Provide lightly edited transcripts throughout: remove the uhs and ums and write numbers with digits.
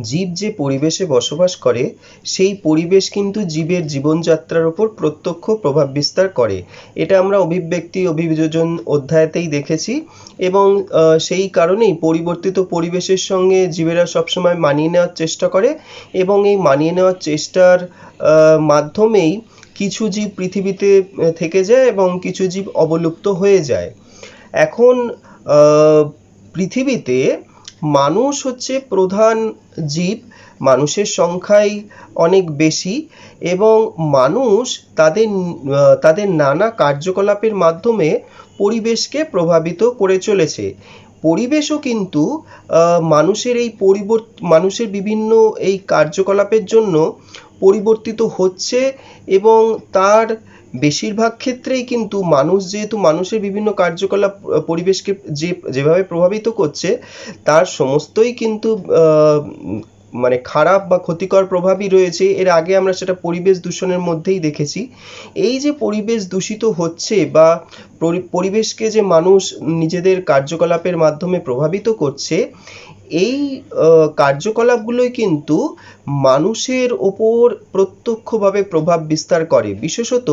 জীব যে পরিবেশে বসবাস করে সেই পরিবেশ কিন্তু জীবের জীবনযাত্রার উপর প্রত্যক্ষ প্রভাব বিস্তার করে। এটা আমরা অভিব্যক্তি অভিযোজন অধ্যায়তেই দেখেছি এবং সেই কারণেই পরিবর্তিত পরিবেশের সঙ্গে জীবেরা সবসময় মানিয়ে নেওয়ার চেষ্টা করে এবং এই মানিয়ে নেওয়ার চেষ্টার মাধ্যমেই কিছু জীব পৃথিবীতে থেকে যায় এবং কিছু জীব অবলুপ্ত হয়ে যায়। এখন পৃথিবীতে মানুষ হচ্ছে প্রধান জীব, মানুষের সংখ্যাই অনেক বেশি এবং মানুষ তাদের নানা কার্যকলাপের মাধ্যমে পরিবেশকে প্রভাবিত করে চলেছে। পরিবেশও কিন্তু মানুষের বিভিন্ন এই কার্যকলাপের জন্য পরিবর্তিত হচ্ছে এবং তার বেশিরভাগ ক্ষেত্রেই কিন্তু যেহেতু মানুষের বিভিন্ন কার্যকলাপ পরিবেশকে যেভাবে প্রভাবিত করছে তার সমস্তই কিন্তু মানে খারাপ বা ক্ষতিকর প্রভাবই রয়েছে। এর আগে আমরা সেটা পরিবেশ দূষণের মধ্যেই দেখেছি। এই যে পরিবেশ দূষিত হচ্ছে বা পরিবেশকে যে মানুষ নিজেদের কার্যকলাপের মাধ্যমে প্রভাবিত করছে, এই কার্যকলাপগুলোই কিন্তু মানুষের ওপর প্রত্যক্ষভাবে প্রভাব বিস্তার করে, বিশেষত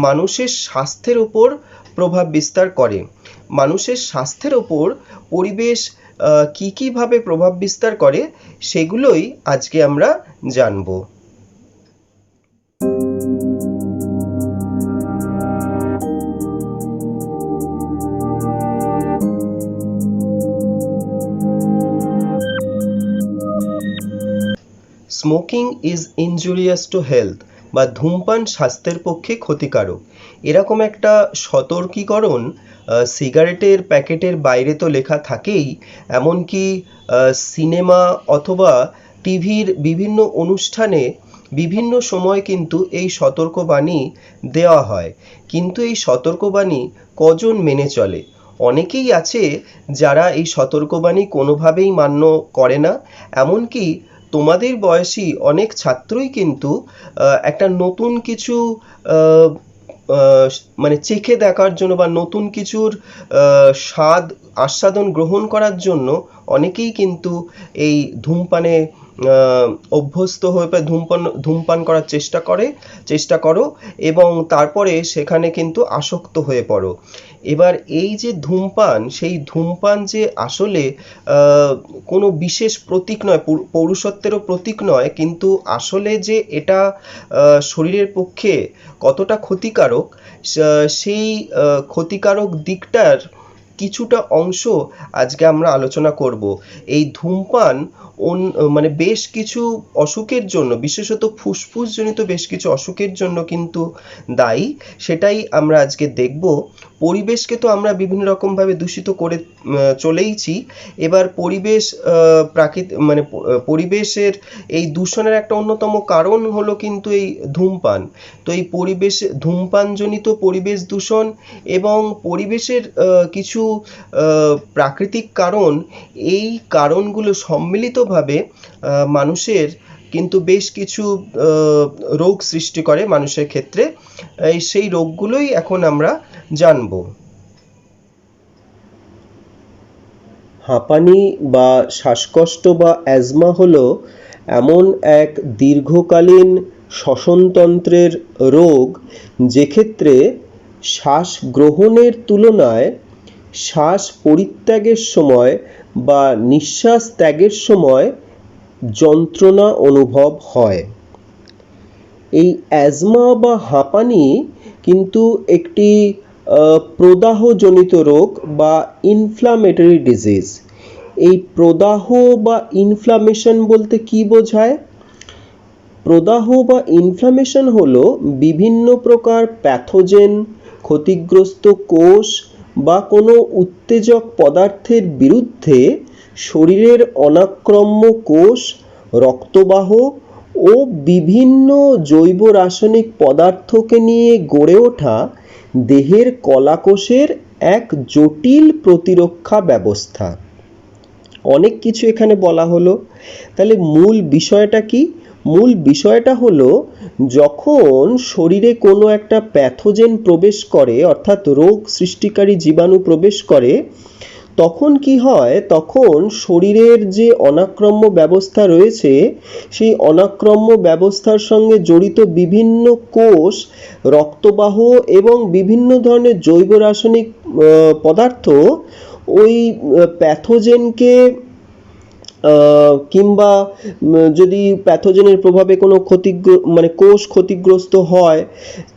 মানুষের স্বাস্থ্যের ওপর প্রভাব বিস্তার করে। মানুষের স্বাস্থ্যের ওপর পরিবেশ কীভাবে প্রভাব বিস্তার করে সেগুলোই আজকে আমরা জানব। Smoking is injurious to health বা ধূমপান স্বাস্থ্যের পক্ষে ক্ষতিকারক, এরকম একটা সতর্কীকরণ সিগারেটের প্যাকেটের বাইরে তো লেখা থাকেই, এমনকি সিনেমা অথবা টিভির বিভিন্ন অনুষ্ঠানে বিভিন্ন সময় কিন্তু এই সতর্কবাণী দেওয়া হয়। কিন্তু এই সতর্কবাণী কজন মেনে চলে? অনেকেই আছে যারা এই সতর্কবাণী কোনোভাবেই মান্য করে না। এমনকি তোমাদের বয়সী অনেক ছাত্রই কিন্তু একটা নতুন কিছু মানে চেখে দেখার জন্য বা নতুন কিছুর স্বাদ আস্বাদন গ্রহণ করার জন্য অনেকেই কিন্তু এই ধূমপানে অভ্যস্ত হয়ে ধূমপান করার চেষ্টা করো এবং তারপরে সেখানে কিন্তু আসক্ত হয়ে পড়ো। এবার এই যে ধূমপান, সেই ধূমপান যে আসলে কোনো বিশেষ প্রতীক নয়, পৌরুষত্বেরও প্রতীক নয়, কিন্তু আসলে যে এটা শরীরের পক্ষে কতটা ক্ষতিকারক সেই ক্ষতিকারক দিকটার কিছুটা অংশ আজকে আমরা আলোচনা করব। এই ধূমপান মানে বেশ কিছু অসুখের জন্য, বিশেষত ফুসফুসজনিত বেশ কিছু অসুখের জন্য কিন্তু দায়ী, সেটাই আমরা আজকে দেখব। পরিবেশকে তো আমরা বিভিন্ন রকমভাবে দূষিত করে চলেইছি। এবার পরিবেশের এই দূষণের একটা অন্যতম কারণ হলো কিন্তু এই ধূমপান। তো এই ধূমপানজনিত পরিবেশ দূষণ এবং পরিবেশের কিছু প্রাকৃতিক কারণ, এই কারণগুলো সম্মিলিতভাবে মানুষের কিন্তু বেশ কিছু রোগ সৃষ্টি করে মানুষের ক্ষেত্রে। সেই রোগগুলোই এখন আমরা জানব। হাঁপানি বা শ্বাসকষ্ট বা অ্যাজমা হলো এমন এক দীর্ঘকালীন শ্বসনতন্ত্রের রোগ যেক্ষেত্রে শ্বাস গ্রহণের তুলনায় শ্বাস পরিত্যাগের সময় বা নিঃশ্বাস ত্যাগের সময় যন্ত্রণা অনুভব হয়। এই অ্যাজমা বা হাঁপানি কিন্তু একটি প্রদাহজনিত রোগ বা ইনফ্লামেটরি ডিজিজ। এই প্রদাহ বা ইনফ্লামেশন বলতে কি বোঝায়? প্রদাহ বা ইনফ্লামেশন হলো বিভিন্ন প্রকার প্যাথোজেন, ক্ষতিগ্রস্ত কোষ বা কোনো উত্তেজক পদার্থের বিরুদ্ধে শরীরের অনাক্রম্য কোষ, রক্তবাহ ও বিভিন্ন জৈব রাসায়নিক পদার্থকে নিয়ে গড়ে ওঠা দেহের কলাকোষের এক জটিল প্রতিরক্ষা ব্যবস্থা। অনেক কিছু এখানে বলা হলো, তাহলে মূল বিষয়টা কি? মূল বিষয়টা হলো যখন শরীরে কোনো একটা প্যাথোজেন প্রবেশ করে, অর্থাৎ রোগ সৃষ্টিকারী জীবাণু প্রবেশ করে, তখন কি হয়, তখন শরীরের যে অনাক্রম্য ব্যবস্থা রয়েছে সেই অনাক্রম্য ব্যবস্থার সঙ্গে জড়িত বিভিন্ন কোষ, রক্তবাহ এবং বিভিন্ন ধরনের জৈব রাসায়নিক পদার্থ ওই প্যাথোজেনকে কিংবা যদি প্যাথোজেনের প্রভাবে কোনো মানে কোষ ক্ষতিগ্রস্ত হয়,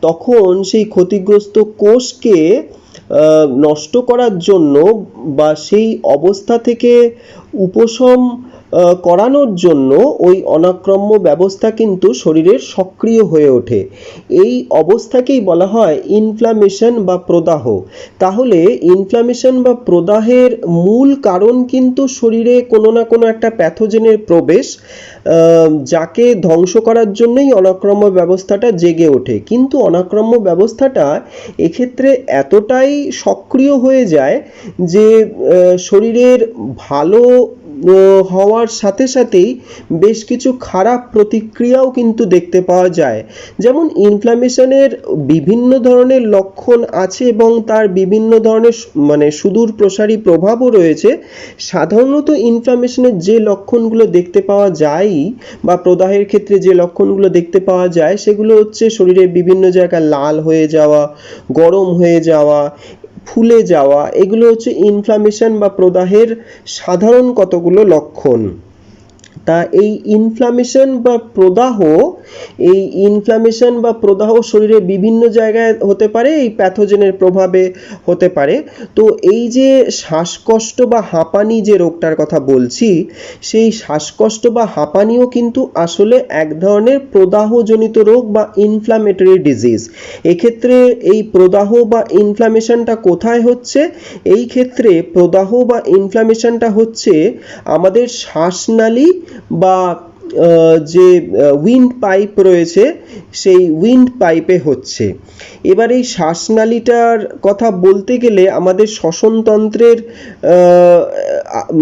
তখন সেই ক্ষতিগ্রস্ত কোষকে নষ্ট করার জন্য বা সেই অবস্থা থেকে উপশম করানোর জন্য ওই অনাক্রম্য ব্যবস্থা কিন্তু শরীরের সক্রিয় হয়ে ওঠে। এই অবস্থাকেই বলা হয় ইনফ্ল্যামেশন বা প্রদাহ। তাহলে ইনফ্ল্যামেশন বা প্রদাহের মূল কারণ কিন্তু শরীরে কোনো না কোনো একটা প্যাথোজেনের প্রবেশ, যাকে ধ্বংস করার জন্যই অনাক্রম্য ব্যবস্থাটা জেগে ওঠে। কিন্তু অনাক্রম্য ব্যবস্থাটা এক্ষেত্রে এতটাই সক্রিয় হয়ে যায় যে শরীরের ভালো হওয়ার সাথে সাথেই বেশ কিছু খারাপ প্রতিক্রিয়াও কিন্তু দেখতে পাওয়া যায়। যেমন ইনফ্ল্যামেশনের বিভিন্ন ধরনের লক্ষণ আছে এবং তার বিভিন্ন ধরনের মানে সুদূর প্রসারী প্রভাবও রয়েছে। সাধারণত ইনফ্ল্যামেশনের যে লক্ষণগুলো দেখতে পাওয়া যায় বা প্রদাহের ক্ষেত্রে যে লক্ষণগুলো দেখতে পাওয়া যায় সেগুলো হচ্ছে শরীরের বিভিন্ন জায়গায় লাল হয়ে যাওয়া, গরম হয়ে যাওয়া, ফুলে যাওয়া। এগুলো হচ্ছে ইনফ্ল্যামেশন বা প্রদাহের সাধারণ কতগুলো লক্ষণ। তা এই ইনফ্ল্যামেশন বা প্রদাহ শরীরের বিভিন্ন জায়গায় হতে পারে, এই প্যাথোজেনের প্রভাবে হতে পারে। তো এই যে শ্বাসকষ্ট বা হাঁপানি যে রোগটার কথা বলছি, সেই শ্বাসকষ্ট বা হাঁপানিও কিন্তু আসলে এক ধরনের প্রদাহজনিত রোগ বা ইনফ্ল্যামেটরি ডিজিজ। এক্ষেত্রে এই প্রদাহ বা ইনফ্ল্যামেশনটা কোথায় হচ্ছে? এই ক্ষেত্রে প্রদাহ বা ইনফ্ল্যামেশনটা হচ্ছে আমাদের শ্বাসনালী বা যে উইন্ড পাইপ রয়েছে সেই উইন্ড পাইপে হচ্ছে। এবার এই শ্বাসনালীটার কথা বলতে গেলে আমাদের শ্বসনতন্ত্রের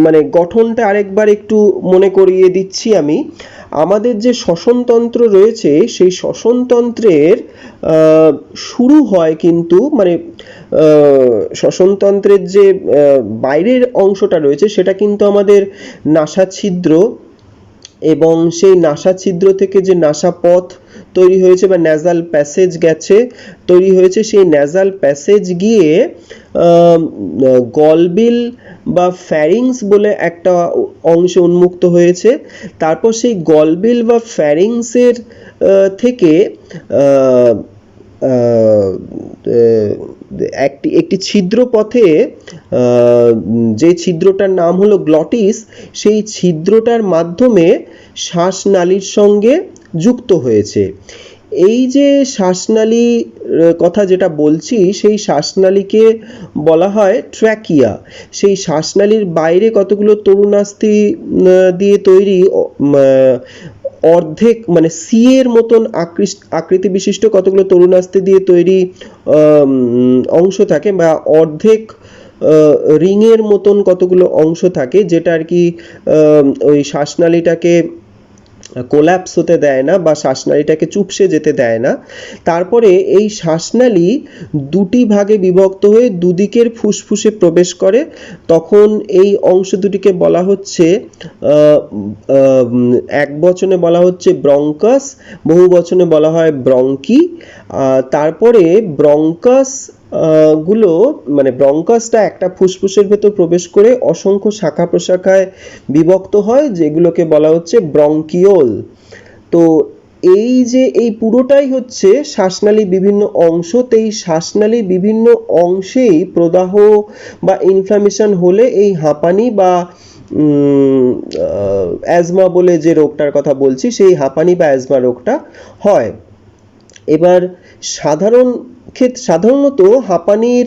মানে গঠনটা আরেকবার একটু মনে করিয়ে দিচ্ছি আমি। আমাদের যে শ্বসনতন্ত্র রয়েছে সেই শ্বসনতন্ত্রের শুরু হয় কিন্তু মানে শ্বসনতন্ত্রের যে বাইরের অংশটা রয়েছে সেটা কিন্তু আমাদের নাসাছিদ্র, এবং সেই নাসাছিদ্র থেকে যে নাসাপথ তৈরি হয়েছে বা ন্যাজাল প্যাসেজ তৈরি হয়েছে, সেই ন্যাজাল প্যাসেজ গিয়ে গলবিল বা ফ্যারিংস বলে একটা অংশে উন্মুক্ত হয়েছে। তারপর সেই গলবিল বা ফ্যারিংসের থেকে একটি ছিদ্র পথে, যে ছিদ্রটার নাম হলো গ্লটিস, সেই ছিদ্রটার মাধ্যমে শ্বাসনালীর সঙ্গে যুক্ত হয়েছে। এই যে শ্বাসনালী কথা যেটা বলছি, সেই শ্বাসনালীকে বলা হয় ট্র্যাকিয়া। সেই শ্বাসনালীর বাইরে কতগুলো তরুণাস্থি দিয়ে তৈরি অর্ধেক মানে সি এর মতন আকৃতি বিশিষ্ট কতগুলো তরুণাস্থি দিয়ে তৈরি অংশ থাকে, বা অর্ধেক রিংয়ের মতন কতগুলো অংশ থাকে, যেটা আর কি ওই শ্বাসনালীটাকে কোল্যাপস হতে দেয় না বা শ্বাসনালীটাকে চুপসে যেতে দেয় না। তারপরে এই শ্বাসনালী দুটি ভাগে বিভক্ত হয়ে দুদিকের ফুসফুসে প্রবেশ করে। তখন এই অংশ দুটিকে বলা হচ্ছে, এক বচনে বলা হচ্ছে ব্রঙ্কাস, বহু বচনে বলা হয় ব্রঙ্কি। তারপরে ব্রঙ্কাস গুলো মানে ব্রঙ্কাসটা একটা ফুসফুসের ভেতর প্রবেশ করে অসংখ্য শাখা প্রশাখায় বিভক্ত হয়, যেগুলোকে বলা হচ্ছে ব্রঙ্কিওল। তো এই যে এই পুরোটাই হচ্ছে শ্বাসনালী বিভিন্ন অংশ। তো এই শ্বাসনালী বিভিন্ন অংশেই প্রদাহ বা ইনফ্ল্যামেশন হলে এই হাঁপানি বা অ্যাজমা বলে যে রোগটার কথা বলছি, সেই হাঁপানি বা অ্যাজমা রোগটা হয়। এবার সাধারণত হাঁপানির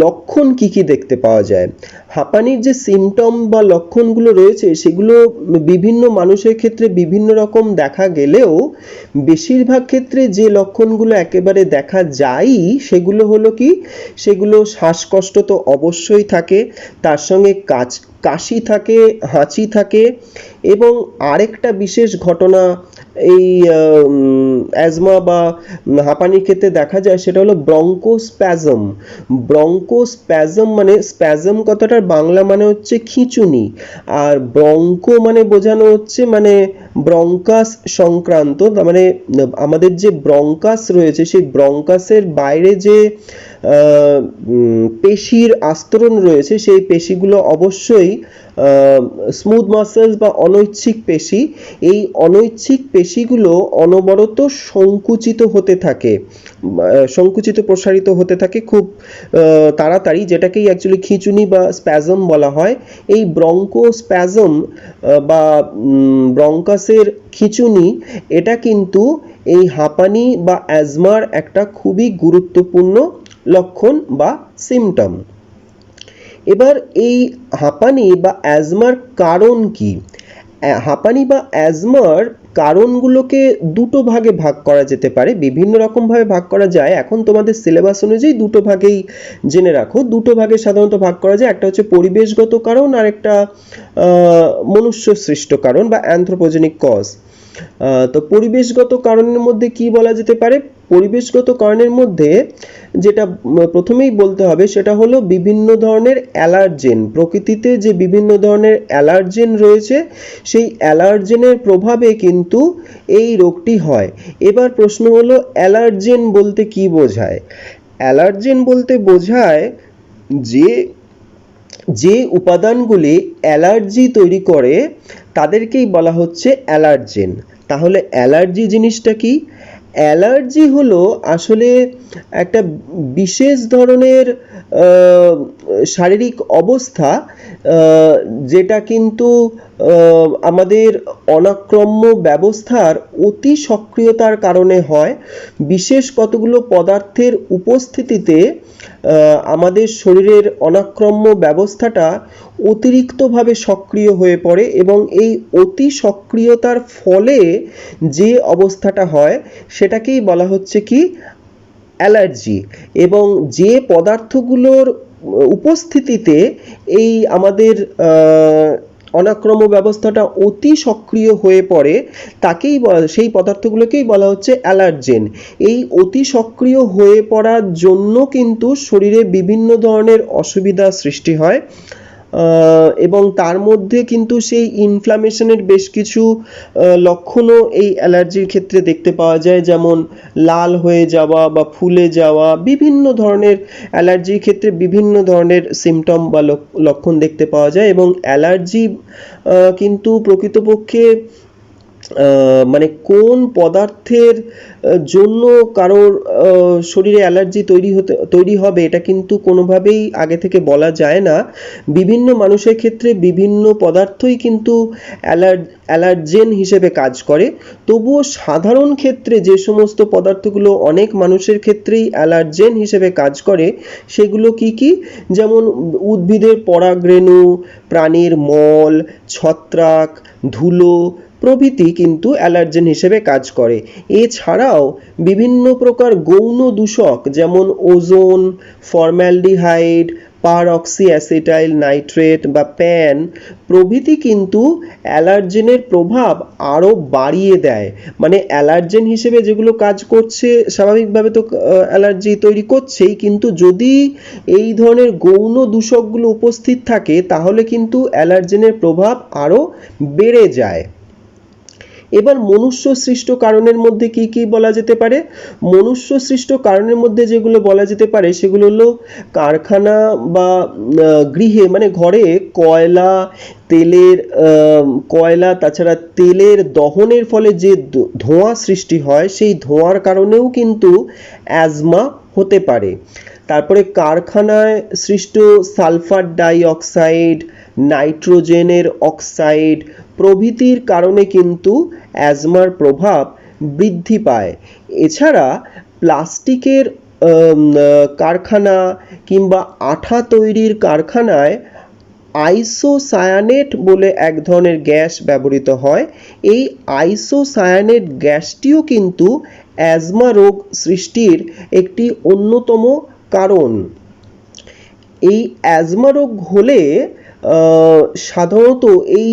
লক্ষণ কি কি দেখতে পাওয়া যায়? হাঁপানির যে সিমটম বা লক্ষণগুলো রয়েছে সেগুলো বিভিন্ন মানুষের ক্ষেত্রে বিভিন্ন রকম দেখা গেলেও বেশিরভাগ ক্ষেত্রে যে লক্ষণগুলো একেবারে দেখা যায় সেগুলো হলো কি, সেগুলো শ্বাসকষ্ট তো অবশ্যই থাকে, তার সঙ্গে কাশি থাকে, হাঁচি থাকে, এবং আরেকটা বিশেষ ঘটনা এই অ্যাজমা বা হাঁপানির ক্ষেত্রে দেখা যায়, সেটা হলো ব্রঙ্কোস্প্যাজম। ব্রঙ্কোস্প্যাজম মানে, স্প্যাজম কথাটার বাংলা মানে হচ্ছে খিঁচুনি, আর ব্রঙ্কো মানে বোঝানো হচ্ছে মানে ব্রঙ্কাস সংক্রান্ত, তার মানে আমাদের যে ব্রঙ্কাস রয়েছে সেই ব্রঙ্কাসের বাইরে যে পেশির আস্তরণ রয়েছে সেই পেশিগুলো অবশ্যই স্মুথ মাসেলস বা অনৈচ্ছিক পেশি। এই অনৈচ্ছিক পেশিগুলো অনবরত সংকুচিত হতে থাকে, সংকুচিত প্রসারিত হতে থাকে খুব তাড়াতাড়ি, যেটাকেই অ্যাকচুয়ালি খিঁচুনি বা স্প্যাজম বলা হয়। এই ব্রঙ্কোস্প্যাজম বা ব্রঙ্কাসের খিঁচুনি, এটা কিন্তু এই হাঁপানি বা অ্যাজমার একটা খুবই গুরুত্বপূর্ণ লক্ষণ বা সিমটম। এবার এই হাঁপানি বা অ্যাজমার কারণ কি? হাঁপানি বা অ্যাজমার কারণগুলোকে দুটো ভাগে ভাগ করা যেতে পারে, বিভিন্ন রকম ভাবে ভাগ করা যায়। এখন তোমাদের সিলেবাস অনুযায়ী দুটো ভাগেই জেনে রাখো, দুটো ভাগে সাধারণত ভাগ করা যায়। একটা হচ্ছে পরিবেশগত কারণ, আর একটা মনুষ্য সৃষ্ট কারণ বা অ্যানথ্রোপোজেনিক কজ। তো পরিবেশগত কারণের মধ্যে কি বলা যেতে পারে? পরিবেশগত কারণের মধ্যে যেটা প্রথমেই বলতে হবে সেটা হলো বিভিন্ন ধরনের অ্যালার্জেন। প্রকৃতিতে যে বিভিন্ন ধরনের অ্যালার্জেন রয়েছে সেই অ্যালার্জেনের প্রভাবে কিন্তু এই রোগটি হয়। এবার প্রশ্ন হলো, অ্যালার্জেন বলতে কি বোঝায়? অ্যালার্জেন বলতে বোঝায় যে যে উপাদানগুলি অ্যালার্জি তৈরি করে তাদেরকেই বলা হচ্ছে অ্যালার্জেন। তাহলে অ্যালার্জি জিনিসটা কি? অ্যালার্জি হলো আসলে একটা বিশেষ ধরনের শারীরিক অবস্থা, যেটা কিন্তু আমাদের অনাক্রম্য ব্যবস্থার অতি সক্রিয়তার কারণে হয়। বিশেষ কতগুলো পদার্থের উপস্থিতিতে আমাদের শরীরের অনাক্রম্য ব্যবস্থাটা অতিরিক্তভাবে সক্রিয় হয়ে পড়ে, এবং এই অতি সক্রিয়তার ফলে যে অবস্থাটা হয় সেটাকেই বলা হচ্ছে কি? অ্যালার্জি। এবং যে পদার্থগুলোর উপস্থিতিতে এই আমাদের অনাক্রম্য ব্যবস্থাটা অতি সক্রিয় হয়ে পড়ে তাকেই সেই পদার্থগুলোকেই বলা হচ্ছে অ্যালার্জেন। এই অতি সক্রিয় হয়ে পড়ার জন্য কিন্তু শরীরে বিভিন্ন ধরনের অসুবিধা সৃষ্টি হয়, এবং তার মধ্যে কিন্তু সেই ইনফ্ল্যামেশনের বেশ কিছু লক্ষণও এই অ্যালার্জির ক্ষেত্রে দেখতে পাওয়া যায়, যেমন লাল হয়ে যাওয়া বা ফুলে যাওয়া। বিভিন্ন ধরনের অ্যালার্জির ক্ষেত্রে বিভিন্ন ধরনের সিমটম বা লক্ষণ দেখতে পাওয়া যায়, এবং অ্যালার্জি কিন্তু প্রকৃতপক্ষে মানে কোন পদার্থের জন্য কারোর শরীরে অ্যালার্জি তৈরি হবে এটা কিন্তু কোনোভাবেই আগে থেকে বলা যায় না। বিভিন্ন মানুষের ক্ষেত্রে বিভিন্ন পদার্থই কিন্তু অ্যালার্জেন হিসেবে কাজ করে। তবুও সাধারণ ক্ষেত্রে যে সমস্ত পদার্থগুলো অনেক মানুষের ক্ষেত্রেই অ্যালার্জেন হিসেবে কাজ করে সেগুলো কি কি? যেমন উদ্ভিদের পরাগরেণু, প্রাণীর মল, ছত্রাক, ধুলো প্রভৃতি কিন্তু অ্যালার্জেন হিসেবে কাজ করে। এছাড়াও বিভিন্ন প্রকার গৌণ দূষক যেমন ওজোন, ফর্মালডিহাইড, পারঅক্সি অ্যাসিটাইল নাইট্রেট বা প্যান প্রভৃতি কিন্তু অ্যালার্জেনের প্রভাব আরও বাড়িয়ে দেয়। মানে অ্যালার্জেন হিসেবে যেগুলো কাজ করছে স্বাভাবিকভাবে তো অ্যালার্জি তৈরি করছেই, কিন্তু যদি এই ধরনের গৌণ দূষকগুলো উপস্থিত থাকে তাহলে কিন্তু অ্যালার্জেনের প্রভাব আরও বেড়ে যায়। এবার মনুষ্য সৃষ্ট কারণের মধ্যে কি কি বলা যেতে পারে? মনুষ্য সৃষ্ট কারণের মধ্যে যেগুলো বলা যেতে পারে সেগুলো হলো কারখানা বা গৃহে মানে ঘরে কয়লা তাছাড়া তেলের দহনের ফলে যে ধোঁয়া সৃষ্টি হয় সেই ধোঁয়ার কারণেও কিন্তু অ্যাজমা হতে পারে। তারপরে কারখানায় সৃষ্ট সালফার ডাই অক্সাইড, নাইট্রোজেনের অক্সাইড প্রভৃতির কারণে কিন্তু অ্যাজমার প্রভাব বৃদ্ধি পায়। এছাড়া প্লাস্টিকের কারখানা কিংবা আঠা তৈরির কারখানায় আইসোসায়ানেট বলে এক ধরনের গ্যাস ব্যবহৃত হয়। এই আইসোসায়ানেট গ্যাসটিও কিন্তু অ্যাজমা রোগ সৃষ্টির একটি অন্যতম কারণ। এই অ্যাজমা রোগ হলে সাধারণত এই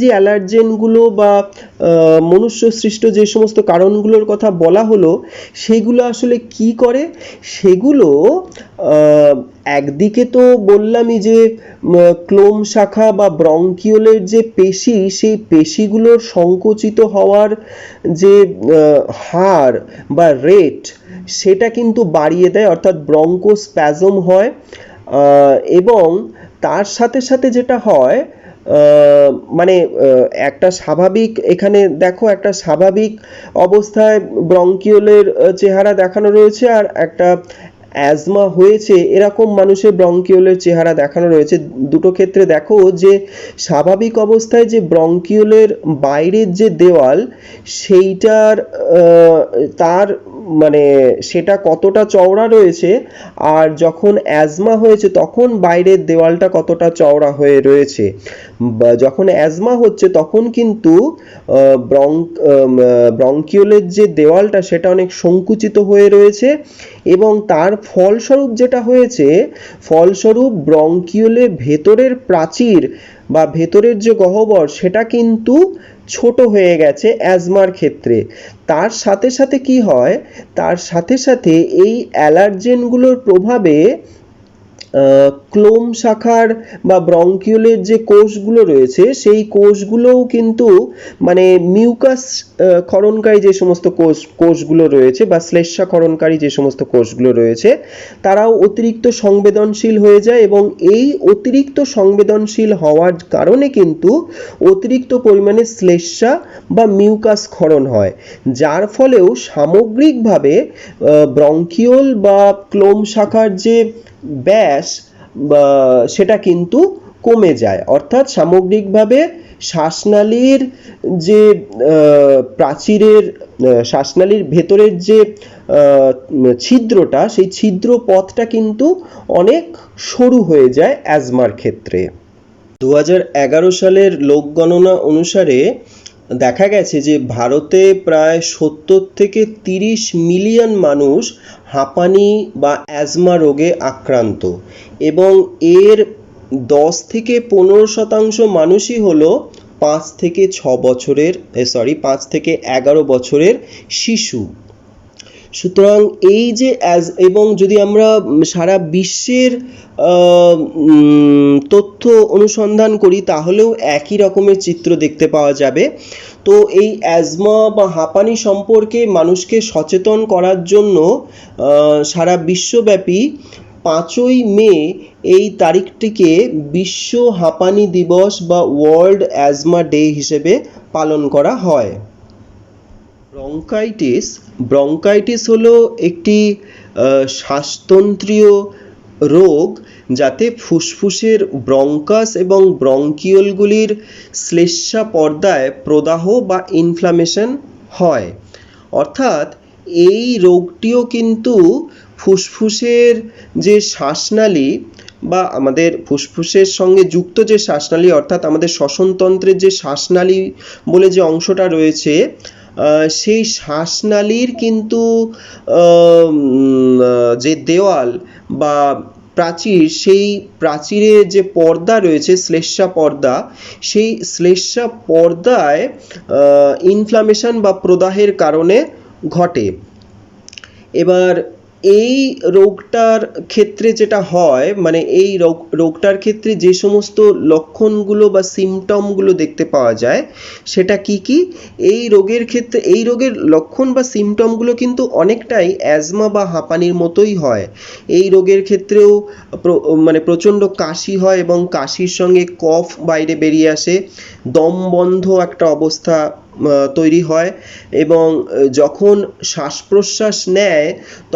যে অ্যালার্জেনগুলো বা মনুষ্য সৃষ্ট যে সমস্ত কারণগুলোর কথা বলা হলো, সেগুলো আসলে কি করে? সেগুলো একদিকে তো বললামই যে ক্লোম শাখা বা ব্রঙ্কিওলের যে পেশি, সেই পেশিগুলোর সংকুচিত হওয়ার যে হার বা রেট, সেটা কিন্তু বাড়িয়ে দেয়, অর্থাৎ ব্রঙ্কোস্প্যাজম হয়। এবং তার সাথে সাথে যেটা হয়, মানে একটা স্বাভাবিক, এখানে দেখো একটা স্বাভাবিক অবস্থায় ব্রঙ্কিওলের চেহারা দেখানো রয়েছে, আর একটা অ্যাজমা হয়েছে এরকম মানুষের ব্রঙ্কিওলের চেহারা দেখানো রয়েছে। দুটো ক্ষেত্রে দেখো যে স্বাভাবিক অবস্থায় যে ব্রঙ্কিওলের বাইরের যে দেওয়াল, সেইটার তার মানে সেটা কতটা চওড়া রয়েছে, আর যখন অ্যাজমা হয়েছে তখন বাইরের দেওয়ালটা কতটা চওড়া হয়ে রয়েছে। যখন অ্যাজমা হচ্ছে তখন কিন্তু ব্রঙ্কিওলের যে দেওয়ালটা সেটা অনেক সংকুচিত হয়ে রয়েছে, এবং তার ফলস্বরূপ যেটা হয়েছে, ফলস্বরূপ ব্রঙ্কিওলের ভেতরের প্রাচীর বা ভেতরের যে গহ্বর সেটা কিন্তু ছোট হয়ে গেছে অ্যাজমার ক্ষেত্রে। তার সাথে সাথে কি হয়, তার সাথে সাথে এই অ্যালার্জেনগুলোর প্রভাবে ক্লোম শাখার বা ব্রঙ্কিওলের যে কোষগুলো রয়েছে, সেই কোষগুলোও কিন্তু মানে মিউকাস ক্ষরণকারী যে সমস্ত কোষগুলো রয়েছে বা শ্লেষ্মা ক্ষরণকারী যে সমস্ত কোষগুলো রয়েছে, তারাও অতিরিক্ত সংবেদনশীল হয়ে যায়, এবং এই অতিরিক্ত সংবেদনশীল হওয়ার কারণে কিন্তু অতিরিক্ত পরিমাণে শ্লেষ্মা বা মিউকাস ক্ষরণ হয়, যার ফলেও সামগ্রিকভাবে ব্রঙ্কিওল বা ক্লোম শাখার যে ব্যাস সেটা কিন্তু কমে যায়। অর্থাৎ সামগ্রিকভাবে শ্বাসনালীর যে প্রাচীরের, শ্বাসনালীর ভেতরের যে ছিদ্রটা, সেই ছিদ্র পথটা কিন্তু অনেক সরু হয়ে যায় অ্যাজমার ক্ষেত্রে। 2011 সালের লোকগণনা অনুসারে দেখা গেছে যে ভারতে প্রায় 70 থেকে 30 মিলিয়ন মানুষ হাঁপানি বা অ্যাজমা রোগে আক্রান্ত, এবং এর 10 থেকে 15% মানুষই হলো 5 থেকে 11 বছরের শিশু। সুতরাং এই যে এবং যদি আমরা সারা বিশ্বের তথ্য অনুসন্ধান করি, তাহলেও একই রকমের চিত্র দেখতে পাওয়া যাবে। তো এই অ্যাজমা বা হাঁপানি সম্পর্কে মানুষকে সচেতন করার জন্য সারা বিশ্বব্যাপী 5ই মে এই তারিখটিকে বিশ্ব হাঁপানি দিবস বা ওয়ার্ল্ড অ্যাজমা ডে হিসেবে পালন করা হয়। ব্রঙ্কাইটিস হলো একটি শ্বাসতন্ত্রীয় রোগ, যাতে ফুসফুসের ব্রঙ্কাস এবং ব্রঙ্কিওলগুলির শ্লেষ্মা পর্দায় প্রদাহ বা ইনফ্লামেশন হয়। অর্থাৎ এই রোগটিও কিন্তু ফুসফুসের যে শ্বাসনালী বা আমাদের ফুসফুসের সঙ্গে যুক্ত যে শ্বাসনালী, অর্থাৎ আমাদের শ্বসনতন্ত্রের যে শ্বাসনালী বলে যে অংশটা রয়েছে, সেই শ্বাসনালীর কিন্তু যে দেওয়াল বা প্রাচীর, সেই প্রাচীরের যে পর্দা রয়েছে, শ্লেষ্মা পর্দা, সেই শ্লেষ্মা পর্দায় ইনফ্লামেশন বা প্রদাহের কারণে ঘটে। এবার এই রোগটার ক্ষেত্রে যেটা হয়, মানে এই রোগটার ক্ষেত্রে যে সমস্ত লক্ষণগুলো বা সিমটমগুলো দেখতে পাওয়া যায়, সেটা কি কি? এই রোগের ক্ষেত্রে এই রোগের লক্ষণ বা সিমটমগুলো কিন্তু অনেকটাই অ্যাজমা বা হাঁপানির মতোই হয়। এই রোগের ক্ষেত্রেও মানে প্রচণ্ড কাশি হয়, এবং কাশির সঙ্গে কফ বাইরে বেরিয়ে আসে, দম বন্ধ একটা অবস্থা তৈরি হয়, এবং যখন শ্বাস প্রশ্বাস নেয়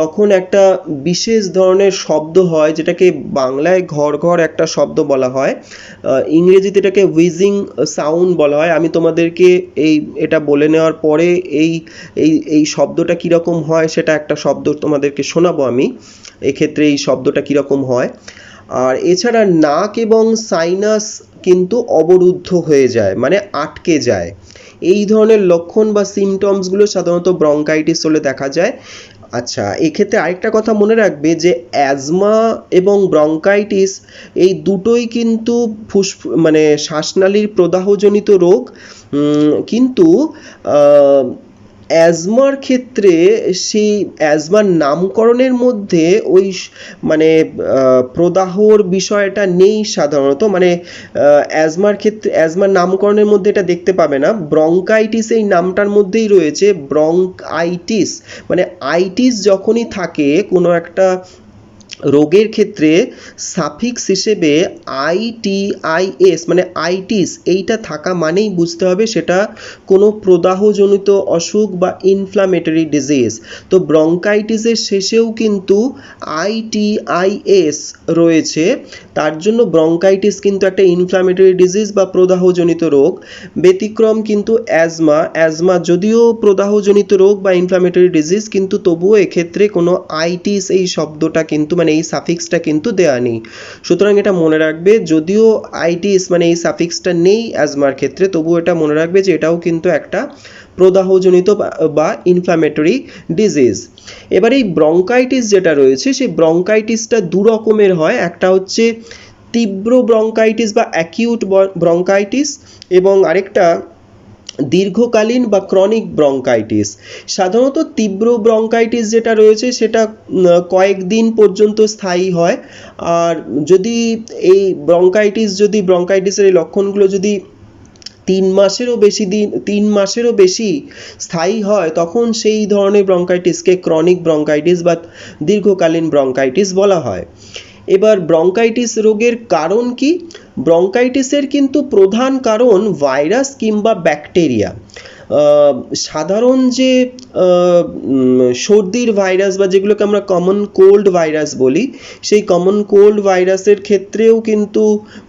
তখন একটা বিশেষ ধরনের শব্দ হয়, যেটাকে বাংলায় ঘর ঘর একটা শব্দ বলা হয়, ইংরেজিতে এটাকে হুইজিং সাউন্ড বলা হয়। আমি তোমাদেরকে এটা বলে নেওয়ার পরে এই শব্দটা কীরকম হয় সেটা একটা শব্দ তোমাদেরকে শোনাবো আমি, এক্ষেত্রে এই শব্দটা কীরকম হয়। আর এছাড়া নাক এবং সাইনাস কিন্তু অবরুদ্ধ হয়ে যায়, মানে আটকে যায়। এই ধরনের লক্ষণ বা সিমটমসগুলো সাধারণত ব্রঙ্কাইটিস হলে দেখা যায়। আচ্ছা, এক্ষেত্রে আরেকটা কথা মনে রাখবে যে অ্যাজমা এবং ব্রঙ্কাইটিস এই দুটোই কিন্তু মানে শ্বাসনালীর প্রদাহজনিত রোগ। কিন্তু আহ, অ্যাজমার ক্ষেত্রে সেই অ্যাজমার নামকরণের মধ্যে ওই মানে প্রদাহর বিষয়টা নেই সাধারণত, মানে অ্যাজমার ক্ষেত্রে অ্যাজমার নামকরণের মধ্যে এটা দেখতে পাবে না। ব্রঙ্কাইটিস এই নামটার মধ্যেই রয়েছে ব্রঙ্কাইটিস, মানে আইটিস যখনই থাকে কোনো একটা রোগের ক্ষেত্রে সাফিক্স হিসেবে আইটিআইএস মানে আইটিস এইটা থাকা মানেই বুঝতে হবে সেটা কোনো প্রদাহজনিত অসুখ বা ইনফ্লামেটরি ডিজিজ। তো ব্রঙ্কাইটিসের শেষেও কিন্তু আইটিআইএস রয়েছে, তার জন্য ব্রঙ্কাইটিস কিন্তু একটা ইনফ্লামেটরি ডিজিজ বা প্রদাহজনিত রোগ। ব্যতিক্রম কিন্তু অ্যাজমা যদিও প্রদাহজনিত রোগ বা ইনফ্লামেটরি ডিজিজ, কিন্তু তবুও এক্ষেত্রে কোনো আইটিস এই শব্দটা কিন্তু মানে এই সাফিক্সটা কিন্তু দেয়া নেই। সুতরাং এটা মনে রাখবে, যদিও আইটিস মানে এই সাফিক্সটা নেই অ্যাজমার ক্ষেত্রে, তবুও এটা মনে রাখবে যে এটাও কিন্তু একটা প্রদাহজনিত বা ইনফ্ল্যামেটরি ডিজিজ। এবার এই ব্রঙ্কাইটিস যেটা রয়েছে সেই ব্রঙ্কাইটিসটা দু রকমের হয়, একটা হচ্ছে তীব্র ব্রঙ্কাইটিস বা অ্যাকিউট ব্রঙ্কাইটিস, এবং আরেকটা দীর্ঘকালীন বা ক্রনিক ব্রঙ্কাইটিস। সাধারণত তীব্র ব্রঙ্কাইটিস যেটা রয়েছে সেটা কয়েকদিন পর্যন্ত স্থায়ী হয়। আর যদি এই ব্রঙ্কাইটিসের এই লক্ষণগুলো যদি 3 মাসেরও বেশি স্থায়ী হয়, তখন সেই ধরনের ব্রঙ্কাইটিসকে ক্রনিক ব্রঙ্কাইটিস বা দীর্ঘকালীন ব্রঙ্কাইটিস বলা হয়। এবার ব্রঙ্কাইটিস রোগের কারণ কি? ব্রঙ্কাইটিসের কিন্তু প্রধান কারণ ভাইরাস কিংবা ব্যাকটেরিয়া। সাধারণ যে সর্দির ভাইরাস বা যেগুলোকে আমরা কমন কোল্ড ভাইরাস বলি, সেই কমন কোল্ড ভাইরাসের ক্ষেত্রেও কিন্তু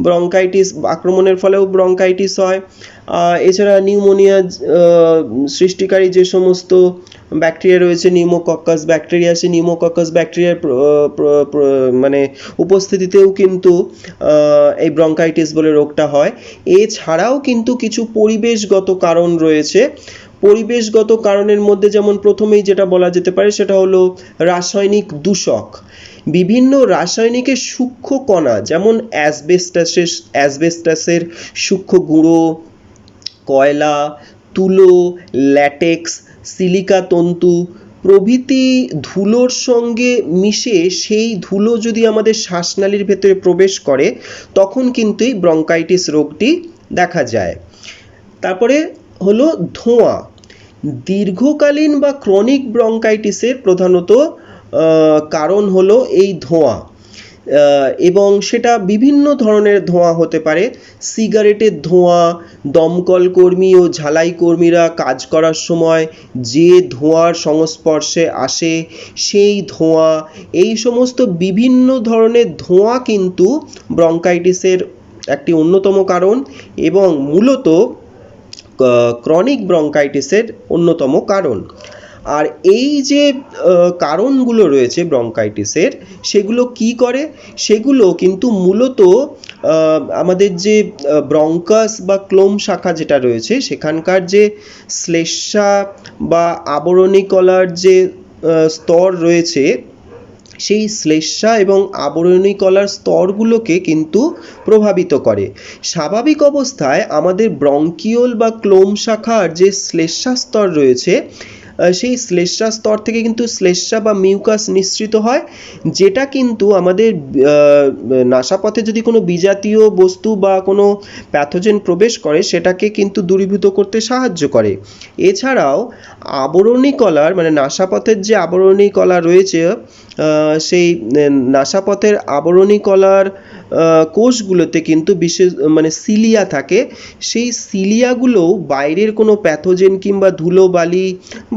ব্রঙ্কাইটিস আক্রমণের ফলেও ব্রঙ্কাইটিস হয়। এছাড়া নিউমোনিয়া সৃষ্টিকারী যে সমস্ত ব্যাকটেরিয়া রয়েছে, নিউমোকক্কাস ব্যাকটেরিয়া, সেই নিউমোকক্কাস ব্যাকটেরিয়ার মানে উপস্থিতিতেও কিন্তু এই ব্রঙ্কাইটিস বলে রোগটা হয়। এছাড়াও কিন্তু কিছু পরিবেশগত কারণ রয়েছে। পরিবেশগত কারণের মধ্যে যেমন প্রথমেই যেটা বলা যেতে পারে সেটা হলো রাসায়নিক দূষক। বিভিন্ন রাসায়নিকের সূক্ষ্ম কণা, যেমন অ্যাসবেস্টাসের সূক্ষ্ম গুঁড়ো, কয়লা, তুলো, ল্যাটেক্স, সিলিকা তন্তু প্রভৃতি ধুলোর সঙ্গে মিশে সেই ধুলো যদি আমাদের শ্বাসনালীর ভেতরে প্রবেশ করে, তখন কিন্তু এই ব্রঙ্কাইটিস রোগটি দেখা যায়। তারপরে হলো ধোঁয়া। দীর্ঘকালীন বা ক্রনিক ব্রঙ্কাইটিসের প্রধানত কারণ হলো এই ধোঁয়া, এবং সেটা বিভিন্ন ধরনের ধোঁয়া হতে পারে। সিগারেটের ধোঁয়া, দমকল কর্মী ও ঝালাই কর্মীরা কাজ করার সময় যে ধোঁয়ার সংস্পর্শে আসে সেই ধোঁয়া, এই সমস্ত বিভিন্ন ধরনের ধোঁয়া কিন্তু ব্রঙ্কাইটিসের একটি অন্যতম কারণ এবং মূলত ক্রনিক ব্রঙ্কাইটিসের অন্যতম কারণ। আর এই যে কারণগুলো রয়েছে ব্রঙ্কাইটিসের, সেগুলো কি করে? সেগুলো কিন্তু মূলত আমাদের যে ব্রঙ্কাস বা ক্লোম শাখা যেটা রয়েছে সেখানকার যে শ্লেষ্মা বা আবরণী কলার যে স্তর রয়েছে, সেই শ্লেষ্মা এবং আবরণী কলার স্তরগুলোকে কিন্তু প্রভাবিত করে। স্বাভাবিক অবস্থায় আমাদের ব্রঙ্কিওল বা ক্লোম শাখার যে শ্লেষ্মা স্তর রয়েছে, সেই শ্লেষ্মা স্তর থেকে কিন্তু শ্লেষ্মা বা মিউকাস নিঃসৃত হয়, যেটা কিন্তু আমাদের নাসাপথে যদি কোনো বিজাতীয় বস্তু বা কোনো প্যাথোজেন প্রবেশ করে সেটাকে কিন্তু দূরীভূত করতে সাহায্য করে। এছাড়াও আবরণী কলার মানে নাসাপথের যে আবরণী কলা রয়েছে, সেই নাসাপথের আবরণী কলার কোষগুলোতে কিন্তু বিশেষ মানে সিলিয়া থাকে। সেই সিলিয়াগুলোও বাইরের কোনো প্যাথোজেন কিংবা ধুলোবালি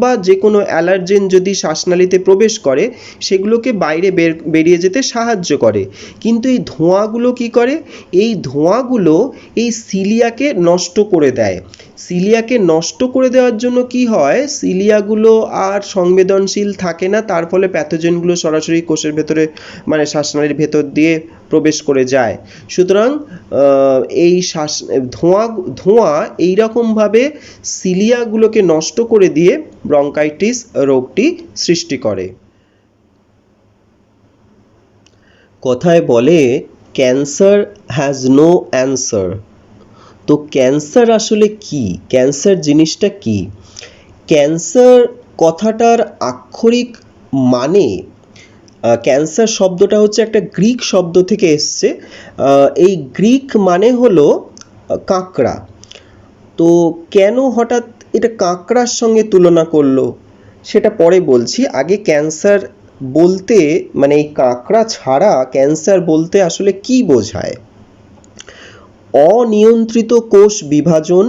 বা যে কোনো অ্যালার্জেন যদি শ্বাসনালীতে প্রবেশ করে সেগুলোকে বাইরে বেরিয়ে যেতে সাহায্য করে। কিন্তু এই ধোঁয়াগুলো কি করে? এই ধোঁয়াগুলো এই সিলিয়াকে নষ্ট করে দেয়। সিলিয়াকে নষ্ট করে দেওয়ার জন্য কি হয়, সিলিয়াগুলো আর সংবেদনশীল থাকে না, তার ফলে প্যাথোজেনগুলো সরাসরি কোষের ভেতরে মানে শ্বাসনালীর ভেতর দিয়ে প্রবেশ করে করে যায়। সুতরাং এই ধোঁয়া এইরকমভাবে সিলিয়াগুলোকে নষ্ট করে দিয়ে ব্রঙ্কাইটিস রোগটি সৃষ্টি করে। কথায় বলে ক্যান্সার হ্যাজ নো অ্যান্সার। তো ক্যান্সার আসলে কি? ক্যান্সার জিনিসটা কি? ক্যান্সার কথাটার আক্ষরিক মানে, ক্যান্সার শব্দটা হচ্ছে একটা গ্রিক শব্দ থেকে এসছে। এই গ্রিক মানে হলো কাঁকড়া। তো কেন হঠাৎ এটা কাঁকড়ার সঙ্গে তুলনা করলো সেটা পরে বলছি। আগে ক্যান্সার বলতে মানে এই কাঁকড়া ছাড়া ক্যান্সার বলতে আসলে কি বোঝায়? অনিয়ন্ত্রিত কোষ বিভাজন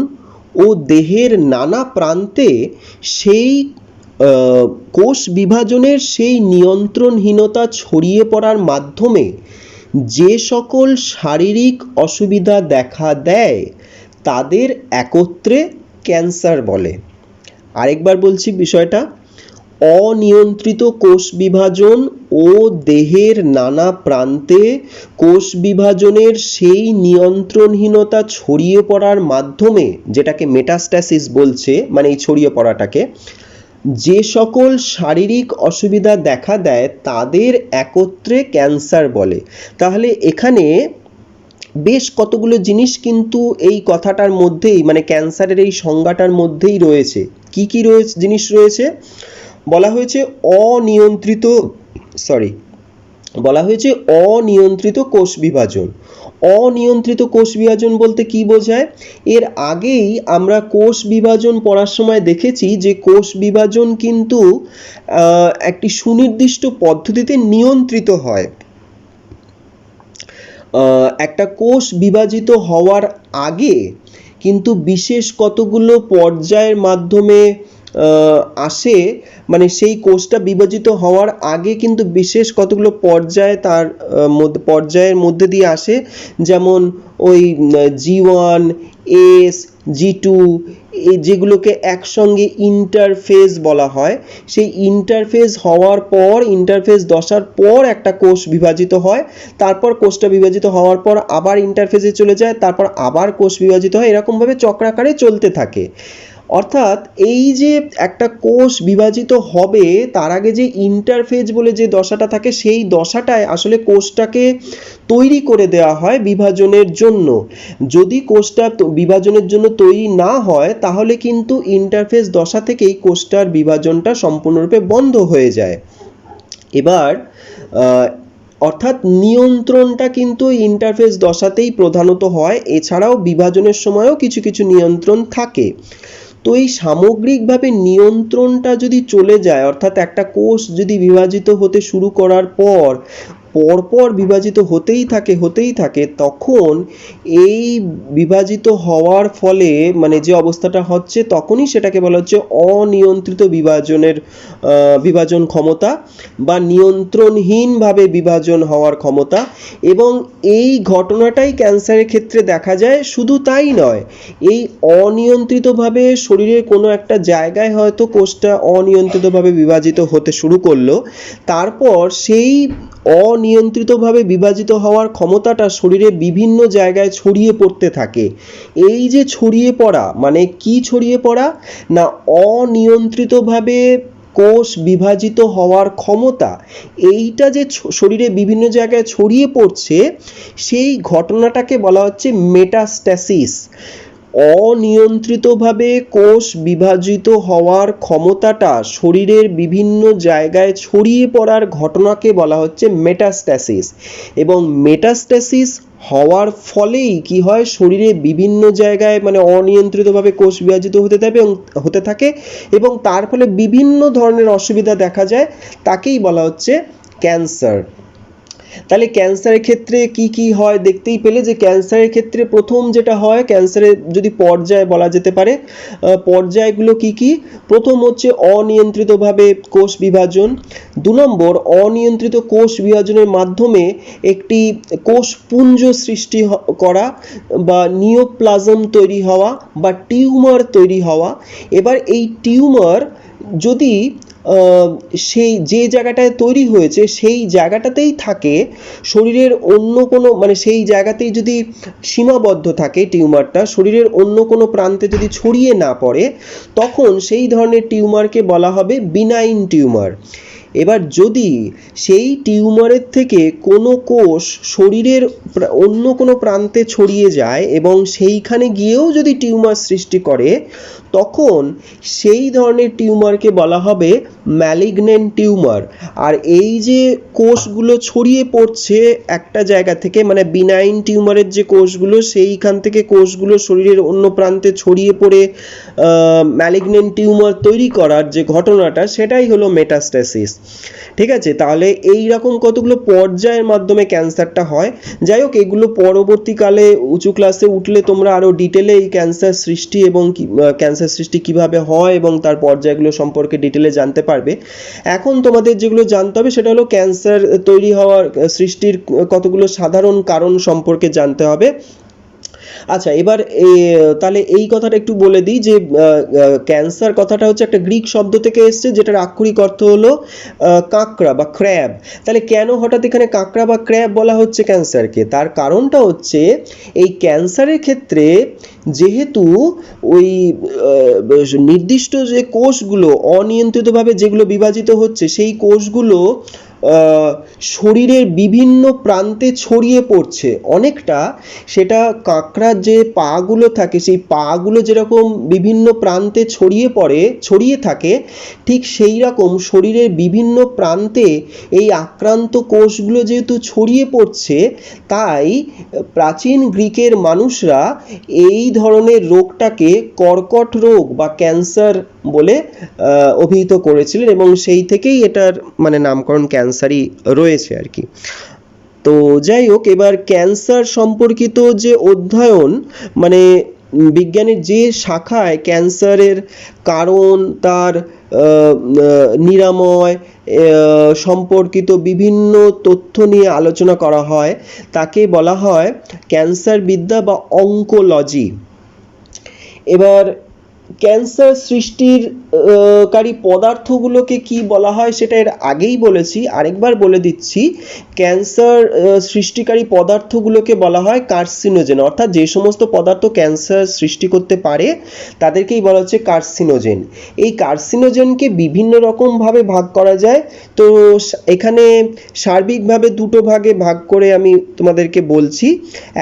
ও দেহের নানা প্রান্তে সেই কোষ বিভাজনের সেই নিয়ন্ত্রণহীনতা ছড়িয়ে পড়ার মাধ্যমে যে সকল শারীরিক অসুবিধা দেখা দেয় তাদের একত্রে ক্যান্সার বলে। আরেকবার বলছি বিষয়টা, অনিয়ন্ত্রিত কোষ বিভাজন ও দেহের নানা প্রান্তে কোষ বিভাজনের সেই নিয়ন্ত্রণহীনতা ছড়িয়ে পড়ার মাধ্যমে, যেটাকে মেটাস্ট্যাসিস বলছে, মানে এই ছড়িয়ে পড়াটাকে, যে সকল শারীরিক অসুবিধা দেখা দেয় তাদের একত্রে ক্যান্সার বলে। তাহলে এখানে বেশ কতগুলো জিনিস কিন্তু এই কথাটার মধ্যেই, মানে ক্যান্সারের এই সংজ্ঞাটার মধ্যেই রয়েছে। কি কি জিনিস রয়েছে? বলা হয়েছে অনিয়ন্ত্রিত কোষ বিভাজন। অনিয়ন্ত্রিত কোষ বিভাজন বলতে কি বোঝায়? এর আগেই আমরা কোষ বিভাজন পড়ার সময় দেখেছি যে কোষ বিভাজন কিন্তু একটি সুনির্দিষ্ট পদ্ধতিতে নিয়ন্ত্রিত হয়। একটা কোষ বিভাজিত হওয়ার আগে কিন্তু বিশেষ কতগুলো পর্যায়ের মাধ্যমে আসে, মানে সেই কোষটা বিভাজিত হওয়ার আগে কিন্তু বিশেষ কতগুলো পর্যায়ে তার পর্যায়ের মধ্যে দিয়ে আসে। যেমন ওই G1, S, G2 যেগুলোকে একসঙ্গে ইন্টারফেজ বলা হয়। সেই ইন্টারফেজ হওয়ার পর, ইন্টারফেজ দশার পর একটা কোষ বিভাজিত হয়, তারপর কোষটা বিভাজিত হওয়ার পর আবার ইন্টারফেজে চলে যায়, তারপর আবার কোষ বিভাজিত হয়, এরকমভাবে চক্রাকারে চলতে থাকে। অর্থাৎ এই যে একটা কোষ বিভাজিত হবে তার আগে যে ইন্টারফেজ বলে যে দশাটা থাকে, সেই দশাটায় আসলে কোষটাকে তৈরি করে দেওয়া হয় বিভাজনের জন্য। যদি কোষটা বিভাজনের জন্য তৈরি না হয় তাহলে কিন্তু ইন্টারফেজ দশা থেকেই কোষটার বিভাজনটা সম্পূর্ণরূপে বন্ধ হয়ে যায়। এবার অর্থাৎ নিয়ন্ত্রণটা কিন্তু ইন্টারফেজ দশাতেই প্রধানত হয়, এছাড়াও বিভাজনের সময়ও কিছু কিছু নিয়ন্ত্রণ থাকে। তো এই সামগ্রিকভাবে নিয়ন্ত্রণটা যদি চলে যায়, অর্থাৎ একটা কোষ যদি বিভাজিত হতে শুরু করার পরপর বিভাজিত হতেই থাকে, তখন এই বিভাজিত হওয়ার ফলে মানে যে অবস্থাটা হচ্ছে তখনই সেটাকে বলা হচ্ছে অনিয়ন্ত্রিত বিভাজন ক্ষমতা বা নিয়ন্ত্রণহীনভাবে বিভাজন হওয়ার ক্ষমতা। এবং এই ঘটনাটাই ক্যান্সারের ক্ষেত্রে দেখা যায়। শুধু তাই নয়, এই অনিয়ন্ত্রিতভাবে শরীরের কোনো একটা জায়গায় হয়তো কোষটা অনিয়ন্ত্রিতভাবে বিভাজিত হতে শুরু করলো, তারপর সেই অনিয়ন্ত্রিতভাবে বিভাজিত হওয়ার ক্ষমতাটা শরীরে বিভিন্ন জায়গায় ছড়িয়ে পড়তে থাকে। এই যে ছড়িয়ে পড়া, মানে কি ছড়িয়ে পড়া না, অনিয়ন্ত্রিতভাবে কোষ বিভাজিত হওয়ার ক্ষমতা, এইটা যে শরীরে বিভিন্ন জায়গায় ছড়িয়ে পড়ছে সেই ঘটনাটাকে বলা হচ্ছে মেটাস্ট্যাসিস। অনিয়ন্ত্রিতভাবে কোষ বিভাজিত হওয়ার ক্ষমতাটা শরীরের বিভিন্ন জায়গায় ছড়িয়ে পড়ার ঘটনাকে বলা হচ্ছে মেটাস্ট্যাসিস। এবং মেটাস্ট্যাসিস হওয়ার ফলেই কি হয়, শরীরে বিভিন্ন জায়গায় মানে অনিয়ন্ত্রিতভাবে কোষ বিভাজিত হতে থাকে এবং তার ফলে বিভিন্ন ধরনের অসুবিধা দেখা যায়, তাকেই বলা হচ্ছে ক্যান্সার। তাহলে ক্যান্সারের ক্ষেত্রে কি কি হয় দেখতেই পেলে যে ক্যান্সারের ক্ষেত্রে প্রথম যেটা হয়, ক্যান্সারের যদি পর্যায় বলা যেতে পারে, পর্যায়গুলো কি কি? প্রথম হচ্ছে অনিয়ন্ত্রিতভাবে কোষ বিভাজন। 2 নম্বর, অনিয়ন্ত্রিত কোষ বিভাজনের মাধ্যমে একটি কোষপুঞ্জ সৃষ্টি করা বা নিওপ্লাজম তৈরি হওয়া বা টিউমার তৈরি হওয়া। এবার এই টিউমার যদি সেই যে জায়গাটায় তৈরি হয়েছে সেই জায়গাটাতেই থাকে, শরীরের অন্য কোনো মানে সেই জায়গাতেই যদি সীমাবদ্ধ থাকে টিউমারটা, শরীরের অন্য কোনো প্রান্তে যদি ছড়িয়ে না পড়ে, তখন সেই ধরনের টিউমারকে বলা হবে বিনাইন টিউমার। এবার যদি সেই টিউমারের থেকে কোনো কোষ শরীরের অন্য কোনো প্রান্তে ছড়িয়ে যায় এবং সেইখানে গিয়েও যদি টিউমার সৃষ্টি করে, তখন সেই ধরনের টিউমারকে বলা হবে ম্যালিগন্যান্ট টিউমার। আর এই যে কোষগুলো ছড়িয়ে পড়ছে একটা জায়গা থেকে, মানে বিনাইন টিউমারের যে কোষগুলো সেইখান থেকে কোষগুলো শরীরের অন্য প্রান্তে ছড়িয়ে পড়ে ম্যালিগন্যান্ট টিউমার তৈরি করার যে ঘটনাটা, সেটাই হলো মেটাস্ট্যাসিস। ঠিক আছে, তাহলে এই রকম কতগুলো পর্যায়ের মাধ্যমে ক্যান্সারটা হয়। যাই হোক, এগুলো পরবর্তীকালে উঁচু ক্লাসে উঠলে তোমরা আরও ডিটেলে এই ক্যান্সার সৃষ্টি এবং ক্যান্সার সৃষ্টি কিভাবে হয় এবং তার পর্যায়গুলো সম্পর্কে ডিটেলে জানতে পারবে। এখন তোমাদের যেগুলো জানতে হবে সেটা হলো ক্যান্সার তৈরি হওয়ার সৃষ্টির কতগুলো সাধারণ কারণ সম্পর্কে জানতে হবে। আচ্ছা, এবার তাহলে এই কথাটা একটু বলে দিই যে ক্যান্সার কথাটা হচ্ছে একটা গ্রিক শব্দ থেকে এসছে, যেটার আক্ষরিক অর্থ হলো কাঁকড়া বা ক্র্যাব। তাহলে কেন হঠাৎ এখানে কাঁকড়া বা ক্র্যাব বলা হচ্ছে ক্যান্সারকে? তার কারণটা হচ্ছে এই ক্যান্সারের ক্ষেত্রে যেহেতু ওই নির্দিষ্ট যে কোষগুলো অনিয়ন্ত্রিতভাবে যেগুলো বিভাজিত হচ্ছে, সেই কোষগুলো শরীরের বিভিন্ন প্রান্তে ছড়িয়ে পড়ছে অনেকটা। সেটা কাঁকড়ার যে পাগুলো থাকে, সেই পাগুলো যেরকম বিভিন্ন প্রান্তে ছড়িয়ে থাকে, ঠিক সেই রকম শরীরের বিভিন্ন প্রান্তে এই আক্রান্ত কোষগুলো যেহেতু ছড়িয়ে পড়ছে, তাই প্রাচীন গ্রিকের মানুষরা এই ধরনের রোগটাকে কর্কট রোগ বা ক্যান্সার বলে অভিহিত করেছিলেন, এবং সেই থেকেই এটার মানে নামকরণ ক্যান্সারই রয়েছে আর কি। তো যাই হোক, এবার ক্যান্সার সম্পর্কিত যে অধ্যয়ন, মানে বিজ্ঞানের যে শাখায় ক্যান্সারের কারণ, তার নিরাময় সম্পর্কিত বিভিন্ন তথ্য নিয়ে আলোচনা করা হয়, তাকে বলা হয় ক্যান্সার বিদ্যা বা অঙ্কোলজি। এবার ক্যান্সার সৃষ্টির কারী পদার্থগুলোকে কি বলা হয় সেটা এর আগেই বলেছি, আরেকবার বলে দিচ্ছি। ক্যান্সার সৃষ্টিকারী পদার্থগুলোকে বলা হয় কার্সিনোজেন, অর্থাৎ যে সমস্ত পদার্থ ক্যান্সার সৃষ্টি করতে পারে তাদেরকেই বলা হচ্ছে কার্সিনোজেন। এই কার্সিনোজেনকে বিভিন্ন রকমভাবে ভাগ করা যায়। তো এখানে সার্বিকভাবে দুটো ভাগে ভাগ করে আমি তোমাদেরকে বলছি।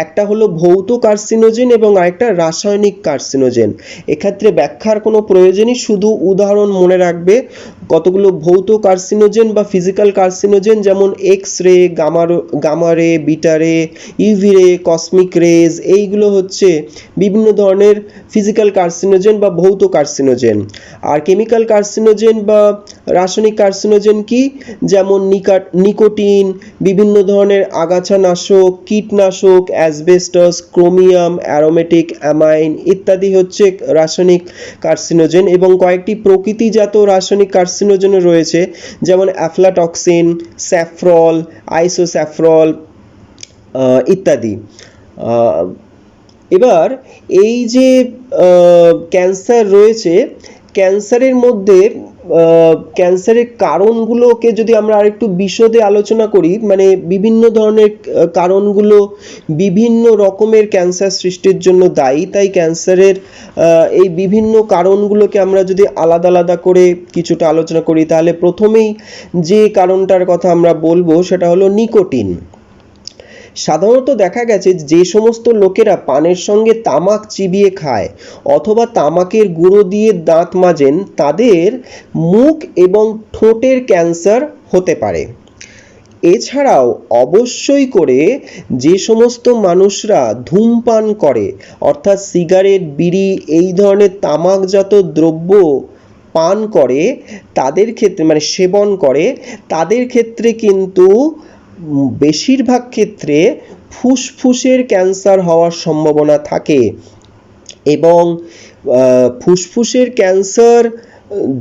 একটা হলো ভৌত কার্সিনোজেন এবং আরেকটা রাসায়নিক কার্সিনোজেন। এক্ষেত্রে ব্যাখ্যার কোনো প্রয়োজনই, শুধু উদাহরণ মনে রাখবে। কতগুলো ভৌত কার্সিনোজেন বা ফিজিক্যাল কার্সিনোজেন, যেমন এক্স রে, গামা রে, বিটা রে, ইউভি রে, কসমিক রেজ, এইগুলো হচ্ছে বিভিন্ন ধরনের ফিজিক্যাল কার্সিনোজেন বা ভৌত কার্সিনোজেন। আর কেমিক্যাল কার্সিনোজেন বা রাসায়নিক কার্সিনোজেন কি? যেমন নিকোটিন, বিভিন্ন ধরনের আগাছানাশক, কীটনাশক, অ্যাসবেস্টস, ক্রোমিয়াম, অ্যারোমেটিক অ্যামাইন ইত্যাদি হচ্ছে রাসায়নিক কার্সিনোজেন। এবং কয়েকটি প্রকৃতিজাত রাসায়নিক কার্সিনোজেনও রয়েছে, যেমন অ্যাফলাটক্সিন, স্যাফ্রল, আইসোস্যাফ্রল ইত্যাদি। এবার এই যে ক্যান্সার রয়েছে, ক্যান্সারের মধ্যে ক্যান্সারের কারণগুলোকে যদি আমরা আরেকটু বিশদে আলোচনা করি, মানে বিভিন্ন ধরনের কারণগুলো বিভিন্ন রকমের ক্যান্সার সৃষ্টির জন্য দায়ী। তাই ক্যান্সারের এই বিভিন্ন কারণগুলোকে আমরা যদি আলাদা আলাদা করে কিছুটা আলোচনা করি, তাহলে প্রথমেই যে কারণটার কথা আমরা বলবো সেটা হলো নিকোটিন। সাধারণত দেখা গেছে যে সমস্ত লোকেরা পানের সঙ্গে তামাক চিবিয়ে খায় অথবা তামাকের গুঁড়ো দিয়ে দাঁত মাজেন, তাদের মুখ এবং ঠোঁটের ক্যান্সার হতে পারে। এছাড়াও অবশ্যই করে যে সমস্ত মানুষরা ধূমপান করে, অর্থাৎ সিগারেট, বিড়ি, এই ধরনের তামাকজাত দ্রব্য পান করে, তাদের ক্ষেত্রে মানে সেবন করে, তাদের ক্ষেত্রে কিন্তু বেশিরভাগ ক্ষেত্রে ফুসফুসের ক্যান্সার হওয়ার সম্ভাবনা থাকে। এবং ফুসফুসের ক্যান্সার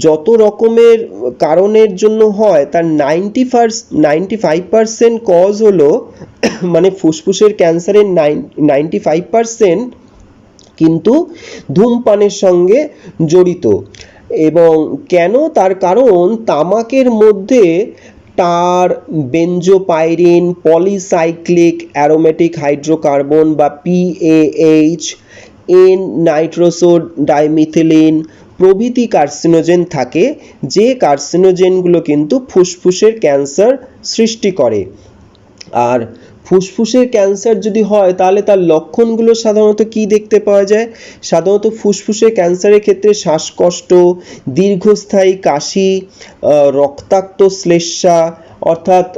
যত রকমের কারণের জন্য হয়, তার 95% কজ হলো মানে ফুসফুসের ক্যান্সারের 95% কিন্তু ধূমপানের সঙ্গে জড়িত। এবং কেন, তার কারণ তামাকের মধ্যে টার, বেনজোপাইরিন, পলিসাইক্লিক অ্যারোমেটিক হাইড্রোকার্বন বা পিএইচ, এন নাইট্রোসো ডাইমিথিলিন প্রভৃতি কার্সিনোজেন থাকে, যে কার্সিনোজেনগুলো কিন্তু ফুসফুসের ক্যান্সার সৃষ্টি করে। আর ফুসফুসের ক্যান্সার যদি হয় তাহলে তার লক্ষণগুলো সাধারণত কি দেখতে পাওয়া যায়? সাধারণত ফুসফুসের ক্যান্সারের ক্ষেত্রে শ্বাসকষ্ট, দীর্ঘস্থায়ী কাশি, রক্তাক্ত শ্লেষ্মা অর্থাৎ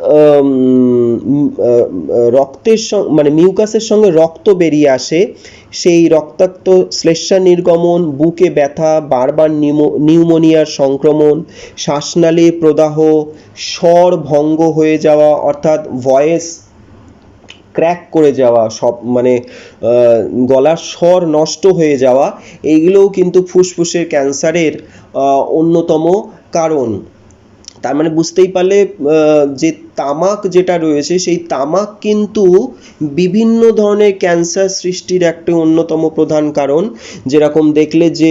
রক্তের মানে মিউকাসের সঙ্গে রক্ত বেরিয়ে আসে, সেই রক্তাক্ত শ্লেষ্মা নির্গমন, বুকে ব্যথা, বারবার নিউমোনিয়ার সংক্রমণ, শ্বাসনালীর প্রদাহ, স্বর ভঙ্গ হয়ে যাওয়া অর্থাৎ ভয়েস ক্র্যাক করে যাওয়া, সব মানে গলার স্বর নষ্ট হয়ে যাওয়া, এইগুলোও কিন্তু ফুসফুসের ক্যান্সারের অন্যতম কারণ। তার মানে বুঝতেই পারলে যে তামাক যেটা রয়েছে সেই তামাক কিন্তু বিভিন্ন ধরনের ক্যান্সার সৃষ্টির একটা অন্যতম প্রধান কারণ। যেরকম দেখলে যে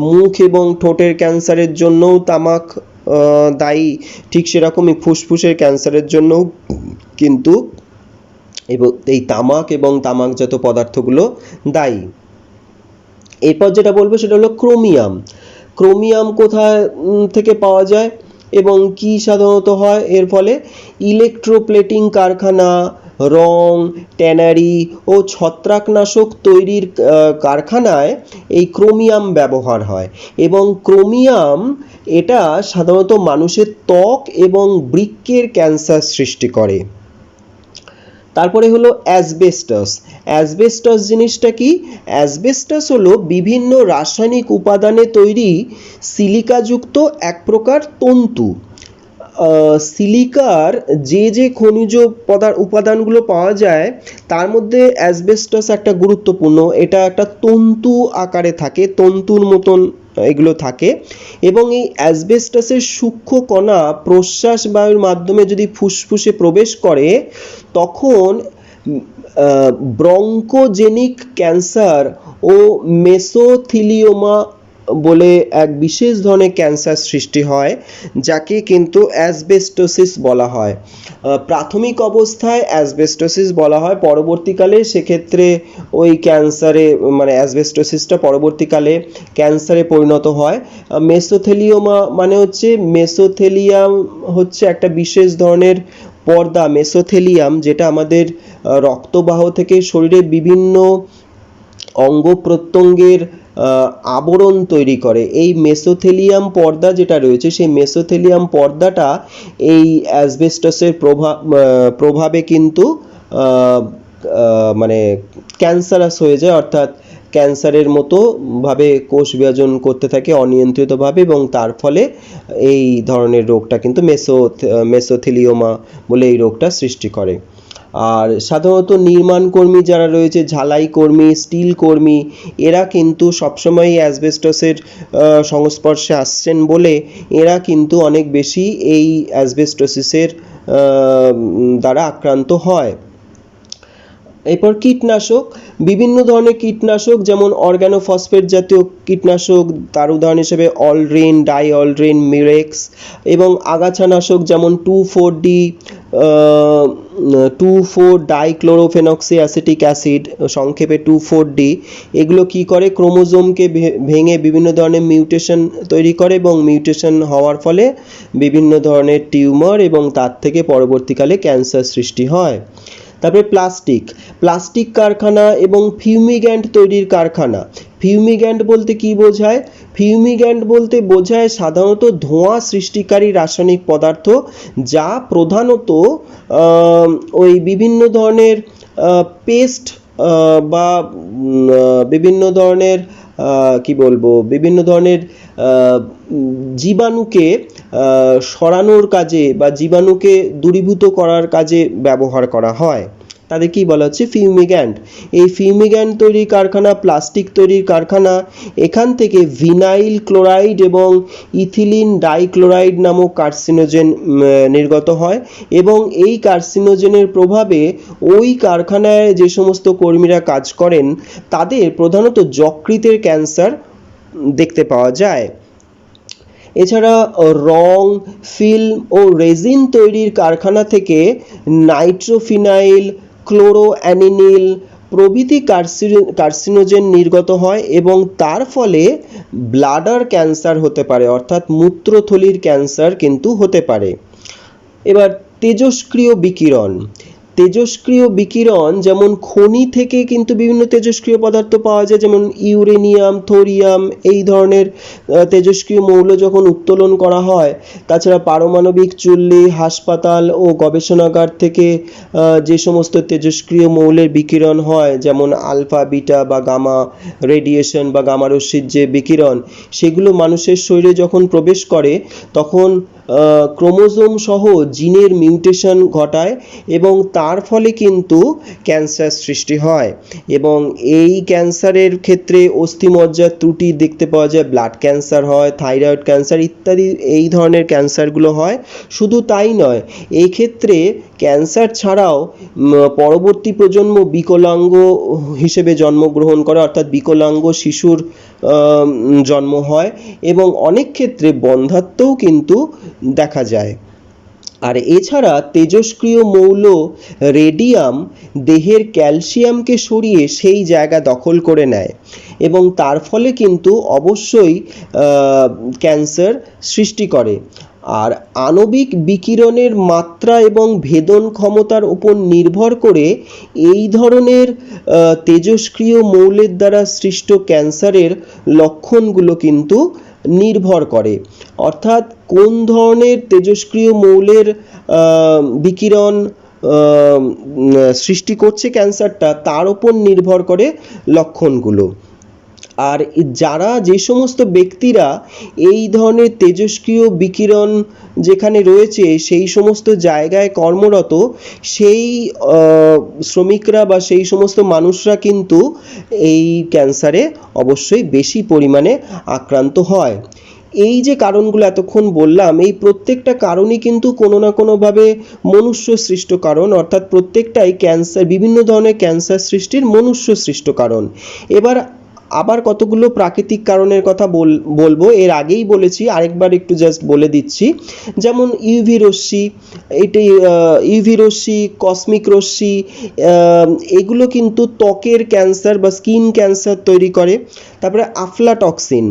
মুখ এবং ঠোঁটের ক্যান্সারের জন্যও তামাক দায়ী, ঠিক সেরকমই ফুসফুসের ক্যান্সারের জন্যও কিন্তু এই তামাক এবং তামাকজাত পদার্থগুলো দায়ী। এরপর যেটা বলবো সেটা হলো ক্রোমিয়াম। ক্রোমিয়াম কোথায় থেকে পাওয়া যায় এবং কি সাধারণত হয় এর ফলে? ইলেকট্রোপ্লেটিং কারখানা, রং, ট্যানারি ও ছত্রাকনাশক তৈরির কারখানায় এই ক্রোমিয়াম ব্যবহার হয় এবং ক্রোমিয়াম এটা সাধারণত মানুষের ত্বক এবং বৃক্কের ক্যান্সার সৃষ্টি করে। তারপরে হলো অ্যাসবেস্টস। অ্যাসবেস্টস জিনিসটা কি? অ্যাসবেস্টস হলো বিভিন্ন রাসায়নিক উপাদানে তৈরি সিলিকাযুক্ত এক প্রকার তন্তু। সিলিকার যে খনিজ উপাদানগুলো পাওয়া যায় তার মধ্যে অ্যাসবেস্টস একটা গুরুত্বপূর্ণ। এটা একটা তন্তু আকারে থাকে, তন্তুর মতন এগুলো থাকে এবং এই অ্যাসবেস্টসের সূক্ষ্ম কণা প্রশ্বাস বায়ুর মাধ্যমে যদি ফুসফুসে প্রবেশ করে তখন ব্রঙ্কোজেনিক ক্যান্সার ও মেসোথিলিওমা বলে এক বিশেষ ধরনের ক্যান্সার সৃষ্টি হয়, যাকে কিন্তু অ্যাসবেস্টোসিস বলা হয়। প্রাথমিক অবস্থায় অ্যাসবেস্টোসিস বলা হয়, পরবর্তীকালে সেক্ষেত্রে ওই ক্যান্সারে মানে অ্যাসবেস্টোসিসটা পরবর্তীকালে ক্যান্সারে পরিণত হয়। মেসোথেলিওমা মানে হচ্ছে মেসোথেলিয়াম হচ্ছে একটা বিশেষ ধরনের পর্দা, মেসোথেলিয়াম, যেটা আমাদের রক্তবাহ থেকে শরীরের বিভিন্ন অঙ্গ প্রত্যঙ্গের আবরণ তৈরি করে। এই মেসোথেলিয়াম পর্দা যেটা রয়েছে সেই মেসোথেলিয়াম পর্দাটা এই অ্যাসবেস্টসের প্রভাবে কিন্তু মানে ক্যান্সারাস হয়ে যায়, অর্থাৎ ক্যান্সারের মতো ভাবে কোষ বিভাজন করতে থাকে অনিয়ন্ত্রিতভাবে এবং তার ফলে এই ধরনের রোগটা কিন্তু মেসোথেলিওমা বলে এই রোগটা সৃষ্টি করে। আর সাধারণত নির্মাণ কর্মী যারা রয়েছে, ঝালাই কর্মী, স্টিল কর্মী, এরা কিন্তু সবসময় অ্যাসবেস্টসের সংস্পর্শে আসছেন বলে এরা কিন্তু অনেক বেশি এই অ্যাসবেস্টোসিসের দ্বারা আক্রান্ত হয়। এরপর কীটনাশক, বিভিন্ন ধরনের কীটনাশক যেমন অর্গানোফসফেট জাতীয় কীটনাশক, তার উদাহরণ হিসেবে অলড্রিন, ডাইঅলড্রিন, মিরেক্স, এবং আগাছানাশক যেমন 2,4-D 2,4-ডাইক্লোরোফেনক্সি অ্যাসিটিক অ্যাসিড, সংক্ষেপে 2,4-D, এগুলো কি করে? ক্রোমোজোমকে ভেঙে বিভিন্ন ধরনের মিউটেশন তৈরি করে এবং মিউটেশন হওয়ার ফলে বিভিন্ন ধরনের টিউমার এবং তার থেকে পরবর্তীকালে ক্যান্সার সৃষ্টি হয়। তারপরে প্লাস্টিক কারখানা এবং ফিউমিগ্যান্ট তৈরির কারখানা। ফিউমিগ্যান্ট বলতে কি বোঝায়? ফিউমিগ্যান্ট বলতে বোঝায় সাধারণত ধোঁয়া সৃষ্টিকারী রাসায়নিক পদার্থ, যা প্রধানত ওই বিভিন্ন ধরনের পেস্ট বা বিভিন্ন ধরনের কি বলবো, বিভিন্ন ধরনের জীবাণুকে সরানোর কাজে বা জীবাণুকে দূরীভূত করার কাজে ব্যবহার করা হয়। তাদের কি বলা হচ্ছে? ফিউমিগ্যান্ট। এই ফিউমিগ্যান্ট তৈরির কারখানা, প্লাস্টিক তৈরির কারখানা, এখান থেকে ভিনাইল ক্লোরাইড এবং ইথিলিন ডাইক্লোরাইড নামক কার্সিনোজেন নির্গত হয় এবং এই কার্সিনোজেনের প্রভাবে ওই কারখানায় যে সমস্ত কর্মীরা কাজ করেন তাদের প্রধানত যকৃতের ক্যান্সার দেখতে পাওয়া যায়। এছাড়া রং, ফিল্ম ও রেজিন তৈরির কারখানা থেকে নাইট্রোফিনাইল, ক্লোরোঅ্যানিলিন প্রভৃতি কার্সিনোজেন নির্গত হয় এবং তার ফলে ব্লাডার ক্যান্সার হতে পারে, অর্থাৎ মূত্রথলির ক্যান্সার কিন্তু হতে পারে। এবার তেজস্ক্রিয় বিকিরণ। তেজস্ক্রিয় বিকিরণ যেমন খনি থেকে কিন্তু বিভিন্ন তেজস্ক্রিয় পদার্থ পাওয়া যায়, যেমন ইউরেনিয়াম, থোরিয়াম, এই ধরনের তেজস্ক্রিয় মৌল যখন উত্তোলন করা হয়। তাছাড়া পারমাণবিক চুল্লি, হাসপাতাল ও গবেষণাগার থেকে যে সমস্ত তেজস্ক্রিয় মৌলের বিকিরণ হয়, যেমন আলফা, বিটা বা গামা রেডিয়েশন বা গামা রশ্মির যে বিকিরণ, সেগুলো মানুষের শরীরে যখন প্রবেশ করে তখন ক্রোমোজোম সহ জিনের মিউটেশন ঘটায় এবং তার ফলে কিন্তু ক্যান্সার সৃষ্টি হয়। এবং এই ক্যান্সারের ক্ষেত্রে অস্থিমজ্জার ত্রুটি দেখতে পাওয়া যায়, ব্লাড ক্যান্সার হয়, থাইরয়েড ক্যান্সার ইত্যাদি এই ধরনের ক্যান্সারগুলো হয়। শুধু তাই নয়, এই ক্ষেত্রে ক্যান্সার ছাড়াও পরবর্তী প্রজন্ম বিকলাঙ্গ হিসেবে জন্মগ্রহণ করে, অর্থাৎ বিকলাঙ্গ শিশুর জন্ম হয় এবং অনেক ক্ষেত্রে বন্ধ্যাত্বও কিন্তু দেখা যায়। আর এছাড়া তেজস্ক্রিয় মৌল রেডিয়াম দেহের ক্যালসিয়ামকে সরিয়ে সেই জায়গা দখল করে নেয় এবং তার ফলে কিন্তু অবশ্যই ক্যান্সার সৃষ্টি করে। আর আণবিক বিকিরণের মাত্রা এবং ভেদন ক্ষমতার উপর নির্ভর করে এই ধরনের তেজস্ক্রিয় মৌলের দ্বারা সৃষ্ট ক্যান্সারের লক্ষণগুলো কিন্তু নির্ভর করে। অর্থাৎ কোন ধরনের তেজস্ক্রিয় মৌলের বিকিরণ সৃষ্টি করছে ক্যান্সারটা, তার উপর নির্ভর করে লক্ষণগুলো। আর যারা যে সমস্ত ব্যক্তিরা এই ধরনের তেজস্ক্রিয় বিকিরণ যেখানে রয়েছে সেই সমস্ত জায়গায় কর্মরত, সেই শ্রমিকরা বা সেই সমস্ত মানুষরা কিন্তু এই ক্যান্সারে অবশ্যই বেশি পরিমাণে আক্রান্ত হয়। এই যে কারণগুলো এতক্ষণ বললাম, এই প্রত্যেকটা কারণই কিন্তু কোনো না কোনোভাবে মনুষ্য সৃষ্ট কারণ, অর্থাৎ প্রত্যেকটাই ক্যান্সার, বিভিন্ন ধরনের ক্যান্সার সৃষ্টির মনুষ্য সৃষ্ট কারণ। এবার আবার কতগুলো প্রাকৃতিক কারণের কথা বলবো। এর আগেই বলেছি, আরেকবার একটু জাস্ট বলে দিচ্ছি। যেমন ইউভি রশ্মি, এটি ইউভি রশ্মি, কসমিক রশ্মি, এগুলো কিন্তু ত্বকের ক্যান্সার বা স্কিন ক্যান্সার তৈরি করে। তারপরে আফলাটক্সিন।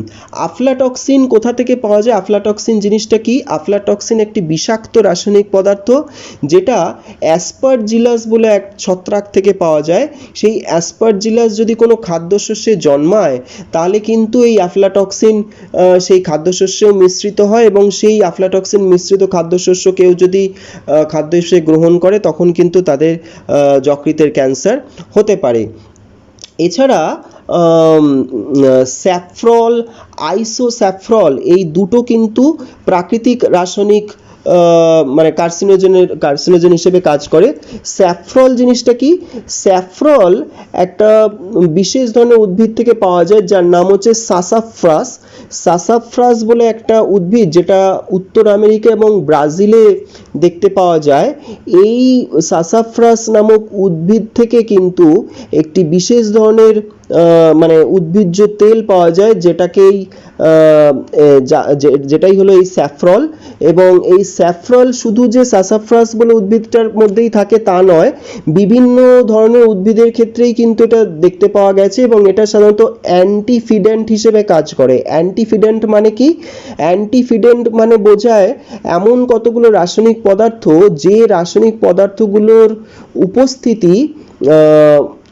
আফলাটক্সিন কোথা থেকে পাওয়া যায়? আফলাটক্সিন জিনিসটা কি? আফলাটক্সিন একটি বিষাক্ত রাসায়নিক পদার্থ যেটা অ্যাসপারজিলাস বলে এক ছত্রাক থেকে পাওয়া যায়। সেই অ্যাসপারজিলাস যদি কোনো খাদ্যশস্যে জন্মায় তাহলে কিন্তু এই আফলাটক্সিন সেই খাদ্যশস্যেও মিশ্রিত হয় এবং সেই আফলাটক্সিন মিশ্রিত খাদ্যশস্য কেউ যদি খাদ্য হিসেবে গ্রহণ করে তখন কিন্তু তাদের যকৃতের ক্যান্সার হতে পারে। এছাড়া স্যাফ্রল, আইসোস্যাফ্রল, এই দুটো কিন্তু প্রাকৃতিক রাসায়নিক মানে কার্সিনোজেন হিসেবে কাজ করে। স্যাফ্রল জিনিসটা কি? স্যাফ্রল একটা বিশেষ ধরনের উদ্ভিদ থেকে পাওয়া যায় যার নাম হচ্ছে সাসাফ্রাস। সাসাফ্রাস বলে একটা উদ্ভিদ যেটা উত্তর আমেরিকা এবং ব্রাজিলে দেখতে পাওয়া যায়। এই সাসাফ্রাস নামক উদ্ভিদ থেকে কিন্তু একটি বিশেষ ধরনের মানে উদ্ভিজ্জ তেল পাওয়া যায় যেটাই হলো এই স্যাফ্রল। এবং এই স্যাফ্রল শুধু যে সাসাফ্রাস বলে উদ্ভিদটার মধ্যেই থাকে তা নয়, বিভিন্ন ধরনের উদ্ভিদের ক্ষেত্রেই কিন্তু এটা দেখতে পাওয়া গেছে এবং এটা সাধারণত অ্যান্টিফিডেন্ট হিসেবে কাজ করে। অ্যান্টিফিডেন্ট মানে কি? অ্যান্টিফিডেন্ট মানে বোঝায় এমন কতগুলো রাসায়নিক পদার্থ যে রাসায়নিক পদার্থগুলোর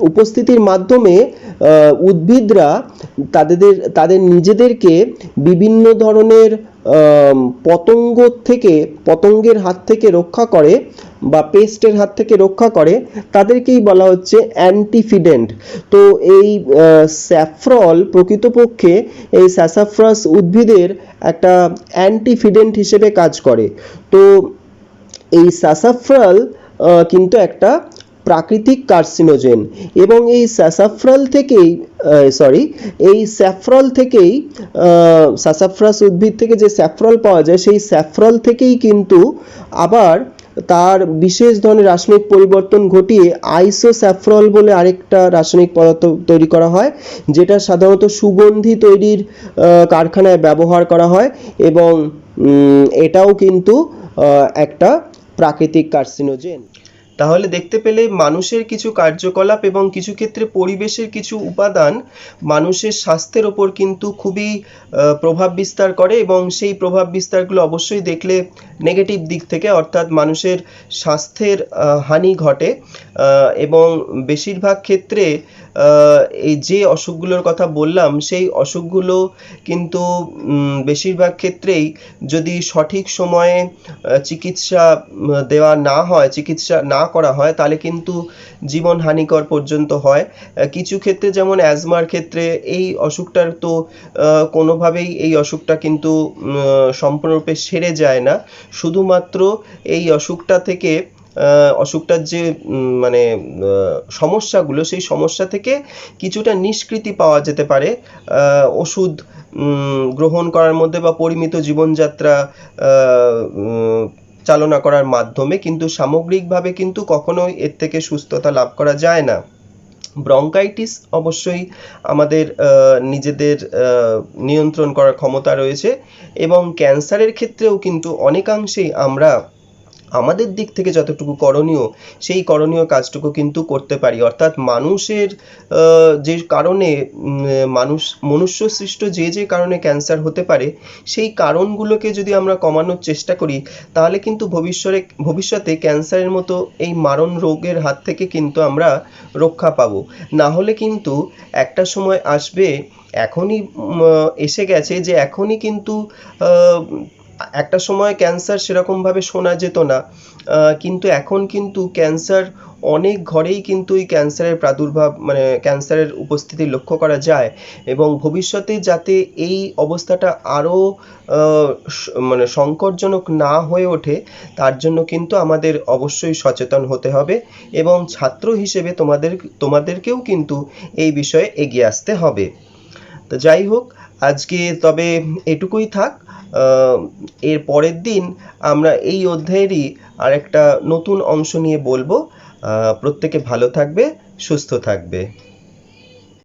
উপস্থিতির মাধ্যমে উদ্ভিদরা তাদের নিজেদেরকে বিভিন্ন ধরনের পতঙ্গের হাত থেকে রক্ষা করে বা পেস্টের হাত থেকে রক্ষা করে, তাদেরকেই বলা হচ্ছে অ্যান্টিফিডেন্ট। তো এই স্যাফ্রল প্রকৃতপক্ষে এই স্যাসাফ্রাস উদ্ভিদের একটা অ্যান্টিফিডেন্ট হিসেবে কাজ করে। তো এই সাসাফ্রাল কিন্তু একটা প্রাকৃতিক কার্সিনোজেন এবং এই স্যাফ্রল থেকেই সাসাফ্রাস উদ্ভিদ থেকে যে স্যাফ্রল পাওয়া যায় সেই স্যাফ্রল থেকেই কিন্তু আবার তার বিশেষ ধরনের রাসায়নিক পরিবর্তন ঘটিয়ে আইসোস্যাফরল বলে আরেকটা রাসায়নিক পদার্থ তৈরি করা হয়, যেটা সাধারণত সুগন্ধি তৈরির কারখানায় ব্যবহার করা হয় এবং এটাও কিন্তু একটা প্রাকৃতিক কার্সিনোজেন। তাহলে দেখতে পেলে মানুষের কিছু কার্যকলাপ এবং কিছু ক্ষেত্রে পরিবেশের কিছু উপাদান মানুষের স্বাস্থ্যের ওপর কিন্তু খুবই প্রভাব বিস্তার করে, এবং সেই প্রভাব বিস্তারগুলো অবশ্যই দেখলে নেগেটিভ দিক থেকে, অর্থাৎ মানুষের স্বাস্থ্যের হানি ঘটে। এবং বেশিরভাগ ক্ষেত্রে এই যে অসুখগুলোর কথা বললাম সেই অসুখগুলো কিন্তু বেশিরভাগ ক্ষেত্রেই যদি সঠিক সময়ে চিকিৎসা চিকিৎসা না করা হয় তাহলে কিন্তু জীবন হানিকর পর্যন্ত হয়। কিছু ক্ষেত্রে যেমন অ্যাজমার ক্ষেত্রে এই অসুখটার তো কোনোভাবেই এই অসুখটা কিন্তু সম্পূর্ণরূপে সেরে যায় না, শুধুমাত্র এই অসুখটা থেকে অসুখটার যে মানে সমস্যাগুলো, সেই সমস্যা থেকে কিছুটা নিষ্কৃতি পাওয়া যেতে পারে ওষুধ গ্রহণ করার মধ্যে বা পরিমিত জীবনযাত্রা চালনা করার মাধ্যমে, কিন্তু সামগ্রিকভাবে কিন্তু কখনোই এর থেকে সুস্থতা লাভ করা যায় না। ব্রঙ্কাইটিস অবশ্যই আমাদের নিজেদের নিয়ন্ত্রণ করার ক্ষমতা রয়েছে, এবং ক্যান্সারের ক্ষেত্রেও কিন্তু অনেকাংশেই আমরা আমাদের দিক থেকে যতটুকু করণীয় সেই করণীয় কাজটুকু কিন্তু করতে পারি। অর্থাৎ মানুষের যে কারণে মনুষ্য সৃষ্ট যে কারণে ক্যান্সার হতে পারে সেই কারণগুলোকে যদি আমরা কমানোর চেষ্টা করি তাহলে কিন্তু ভবিষ্যতে ক্যান্সারের মতো এই মারণ রোগের হাত থেকে কিন্তু আমরা রক্ষা পাবো। না হলে কিন্তু একটা সময় আসবে, এখনই এসে গেছে, যে এখনই কিন্তু একটা সময় ক্যান্সার সেরকমভাবে শোনা যেত না, কিন্তু এখন কিন্তু ক্যান্সার অনেক ঘরেই কিন্তু এই ক্যান্সারের প্রাদুর্ভাব মানে ক্যান্সারের উপস্থিতি লক্ষ্য করা যায়, এবং ভবিষ্যতে যাতে এই অবস্থাটা আরও মানে সংকটজনক না হয়ে ওঠে তার জন্য কিন্তু আমাদের অবশ্যই সচেতন হতে হবে, এবং ছাত্র হিসেবে তোমাদেরকেও কিন্তু এই বিষয়ে এগিয়ে আসতে হবে। তো যাই হোক, আজকে তবে এটুকুই থাক। এর পরের দিন আমরা এই অধ্যায়েরই আরেকটা নতুন অংশ নিয়ে বলবো। প্রত্যেকে ভালো থাকবে, সুস্থ থাকবে।